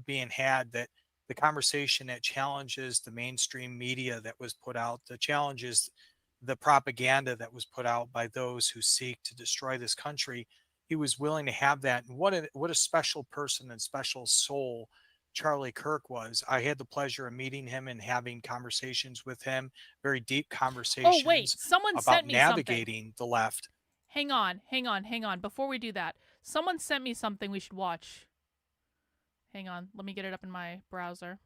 being had, that the conversation that challenges the mainstream media that was put out, that challenges the propaganda that was put out by those who seek to destroy this country. He was willing to have that. And what a special person and special soul Charlie Kirk was. I had the pleasure of meeting him and having conversations with him, very deep conversations Oh, wait, someone about sent me navigating something. the left. Hang on. Before we do that, someone sent me something we should watch. Hang on. Let me get it up in my browser.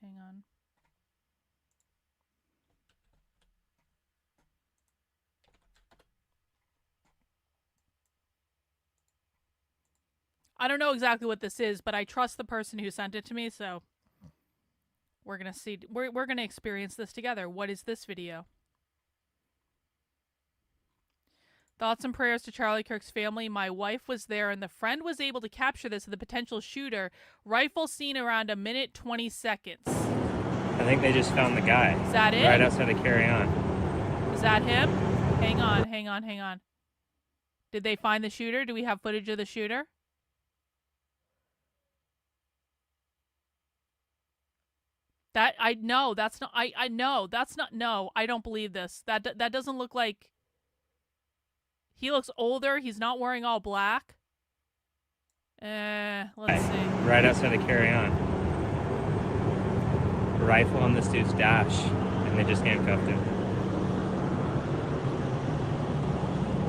Hang on. I don't know exactly what this is, but I trust the person who sent it to me, so we're gonna see. We're gonna experience this together. What is this video? Thoughts and prayers to Charlie Kirk's family. My wife was there, and the friend was able to capture this of the potential shooter. Rifle seen around 1:20. I think they just found the guy. Is that it? Right outside of Carry On. Is that him? Hang on. Did they find the shooter? Do we have footage of the shooter? That I know that's not I know that's not no, I don't believe this. That doesn't look like. He looks older. He's not wearing all black. Let's see. Right outside of Carry On. Rifle on this dude's dash, and they just handcuffed him.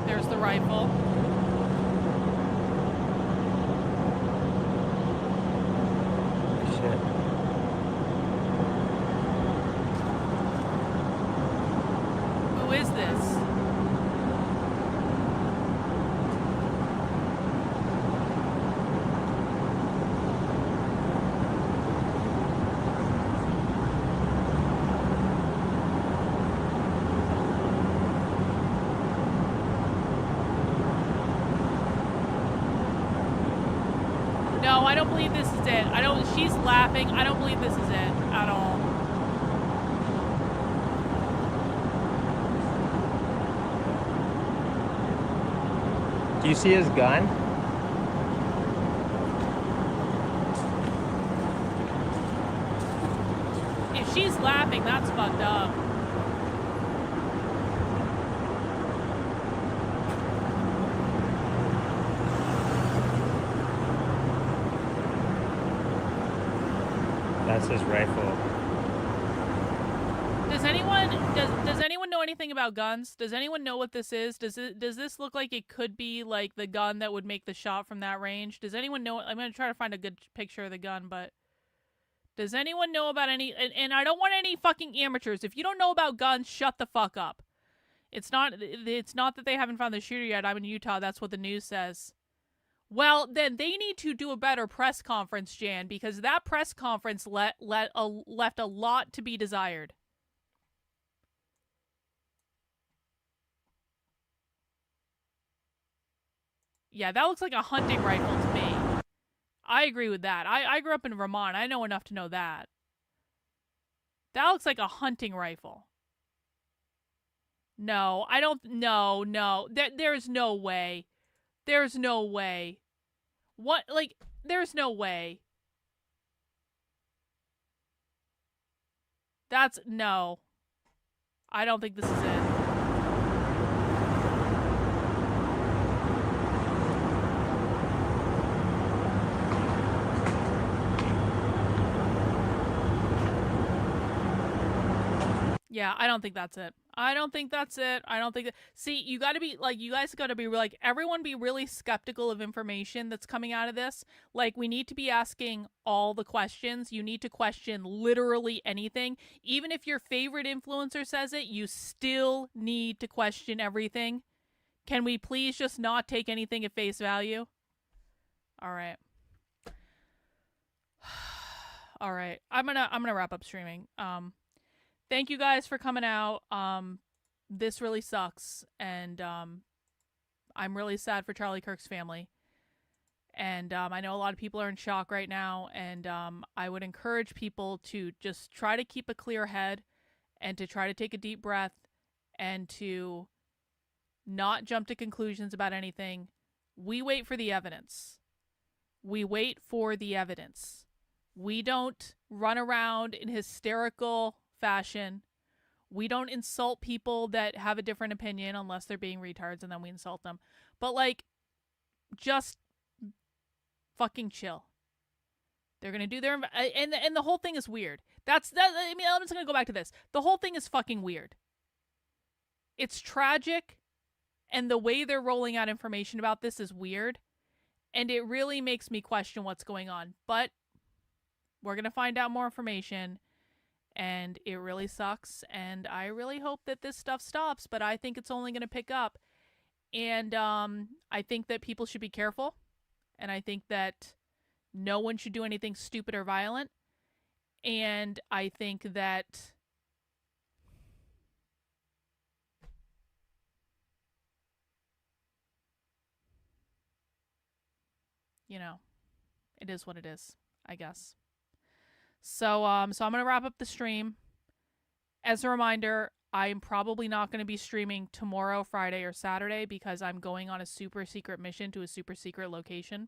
There's the rifle. Shit. Who is this? No, I don't believe this is it. She's laughing. I don't believe this is it at all. Do you see his gun? If she's laughing, that's fucked up. That's his rifle. Does anyone know anything about guns? Does anyone know what this is? Does this look like it could be like the gun that would make the shot from that range? Does anyone know? I'm gonna try to find a good picture of the gun, but does anyone know about any? And I don't want any fucking amateurs. If you don't know about guns, shut the fuck up. It's not that they haven't found the shooter yet. I'm in Utah. That's what the news says. Well, then they need to do a better press conference, Jan, because that press conference left a lot to be desired. Yeah, that looks like a hunting rifle to me. I agree with that. I grew up in Vermont. I know enough to know that. That looks like a hunting rifle. No, I don't. No. There's no way. There's no way. What? Like, there's no way. No. I don't think this is it. Yeah, I don't think that's it. I don't think that's it. I don't think that. See, you got to be like, you guys got to be like, everyone be really skeptical of information that's coming out of this. Like, we need to be asking all the questions. You need to question literally anything. Even if your favorite influencer says it, you still need to question everything. Can we please just not take anything at face value? All right. All right. I'm gonna wrap up streaming. Thank you guys for coming out. This really sucks, and I'm really sad for Charlie Kirk's family. And I know a lot of people are in shock right now, and I would encourage people to just try to keep a clear head and to try to take a deep breath and to not jump to conclusions about anything. We wait for the evidence. We wait for the evidence. We don't run around in hysterical fashion. We don't insult people that have a different opinion unless they're being retards, and then we insult them. But, like, just fucking chill. They're gonna do their and the whole thing is weird. I mean, I'm just gonna go back to this. The whole thing is fucking weird. It's tragic, and the way they're rolling out information about this is weird, and it really makes me question what's going on. But we're gonna find out more information, and it really sucks, and I really hope that this stuff stops, but I think it's only gonna pick up. And I think that people should be careful. And I think that no one should do anything stupid or violent. And I think that it is what it is, I guess. So I'm going to wrap up the stream. As a reminder, I'm probably not going to be streaming tomorrow, Friday, or Saturday because I'm going on a super secret mission to a super secret location.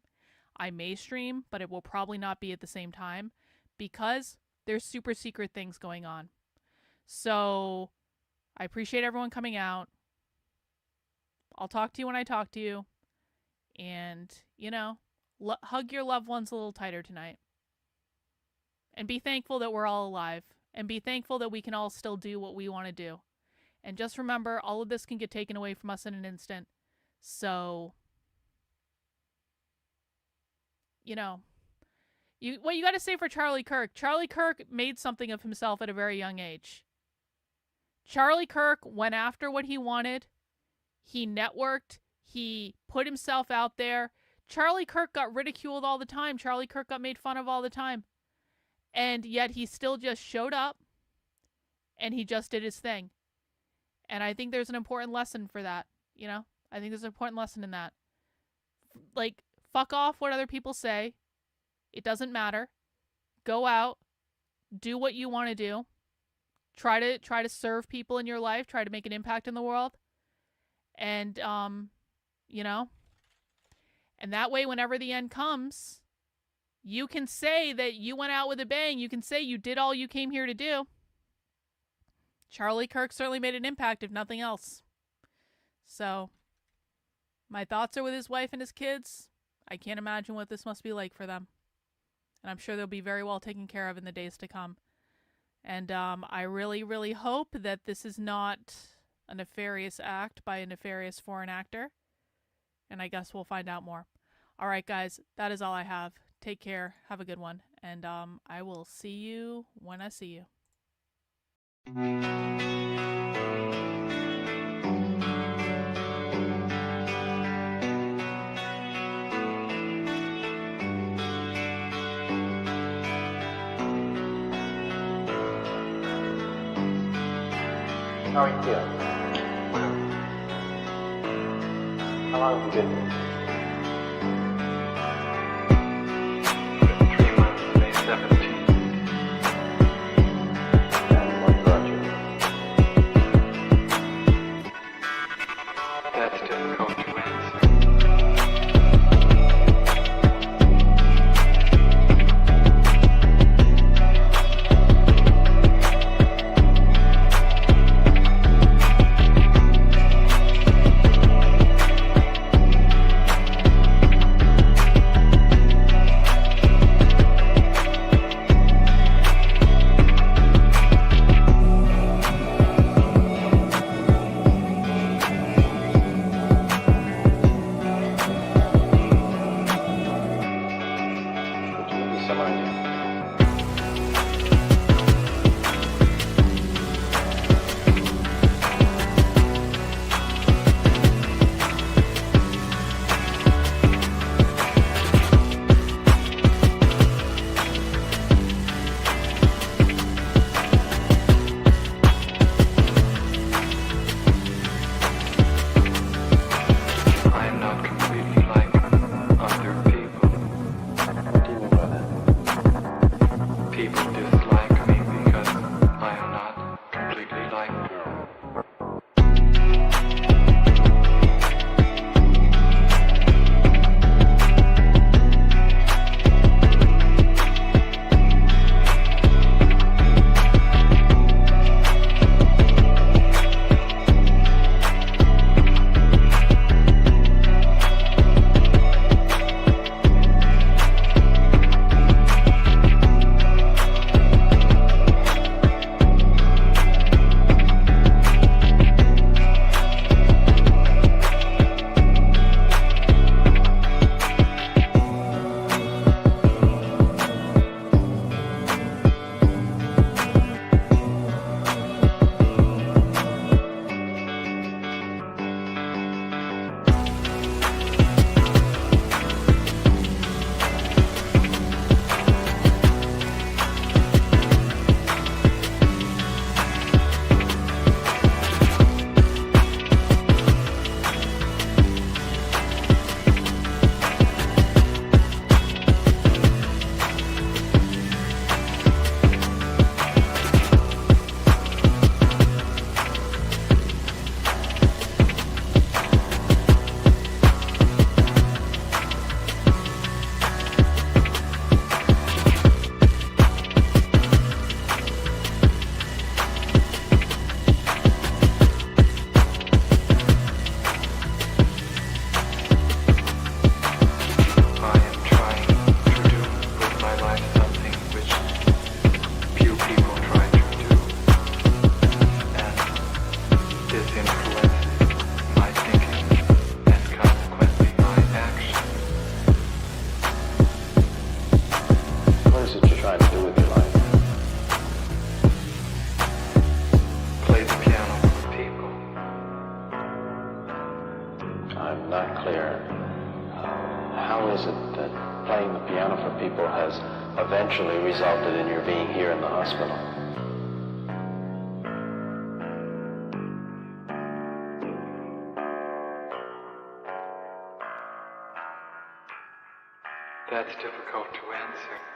I may stream, but it will probably not be at the same time because there's super secret things going on. So I appreciate everyone coming out. I'll talk to you when I talk to you. And, hug your loved ones a little tighter tonight. And be thankful that we're all alive. And be thankful that we can all still do what we want to do. And just remember, all of this can get taken away from us in an instant. So, what you got to say for Charlie Kirk. Charlie Kirk made something of himself at a very young age. Charlie Kirk went after what he wanted. He networked. He put himself out there. Charlie Kirk got ridiculed all the time. Charlie Kirk got made fun of all the time. And yet he still just showed up and he just did his thing. And I think there's an important lesson for that. I think there's an important lesson in that. Like, fuck off what other people say. It doesn't matter. Go out. Do what you want to do. Try to serve people in your life. Try to make an impact in the world. And, and that way, whenever the end comes, you can say that you went out with a bang. You can say you did all you came here to do. Charlie Kirk certainly made an impact, if nothing else. So, my thoughts are with his wife and his kids. I can't imagine what this must be like for them. And I'm sure they'll be very well taken care of in the days to come. And I really, really hope that this is not a nefarious act by a nefarious foreign actor. And I guess we'll find out more. All right, guys, that is all I have. Take care. Have a good one. And I will see you when I see you. How are you feeling? How long have you been here? 3 months, May 17th. And what brought you here? That's difficult to answer. I am not completely like other people. playing the piano for people has eventually resulted in your being here in the hospital. That's difficult to answer.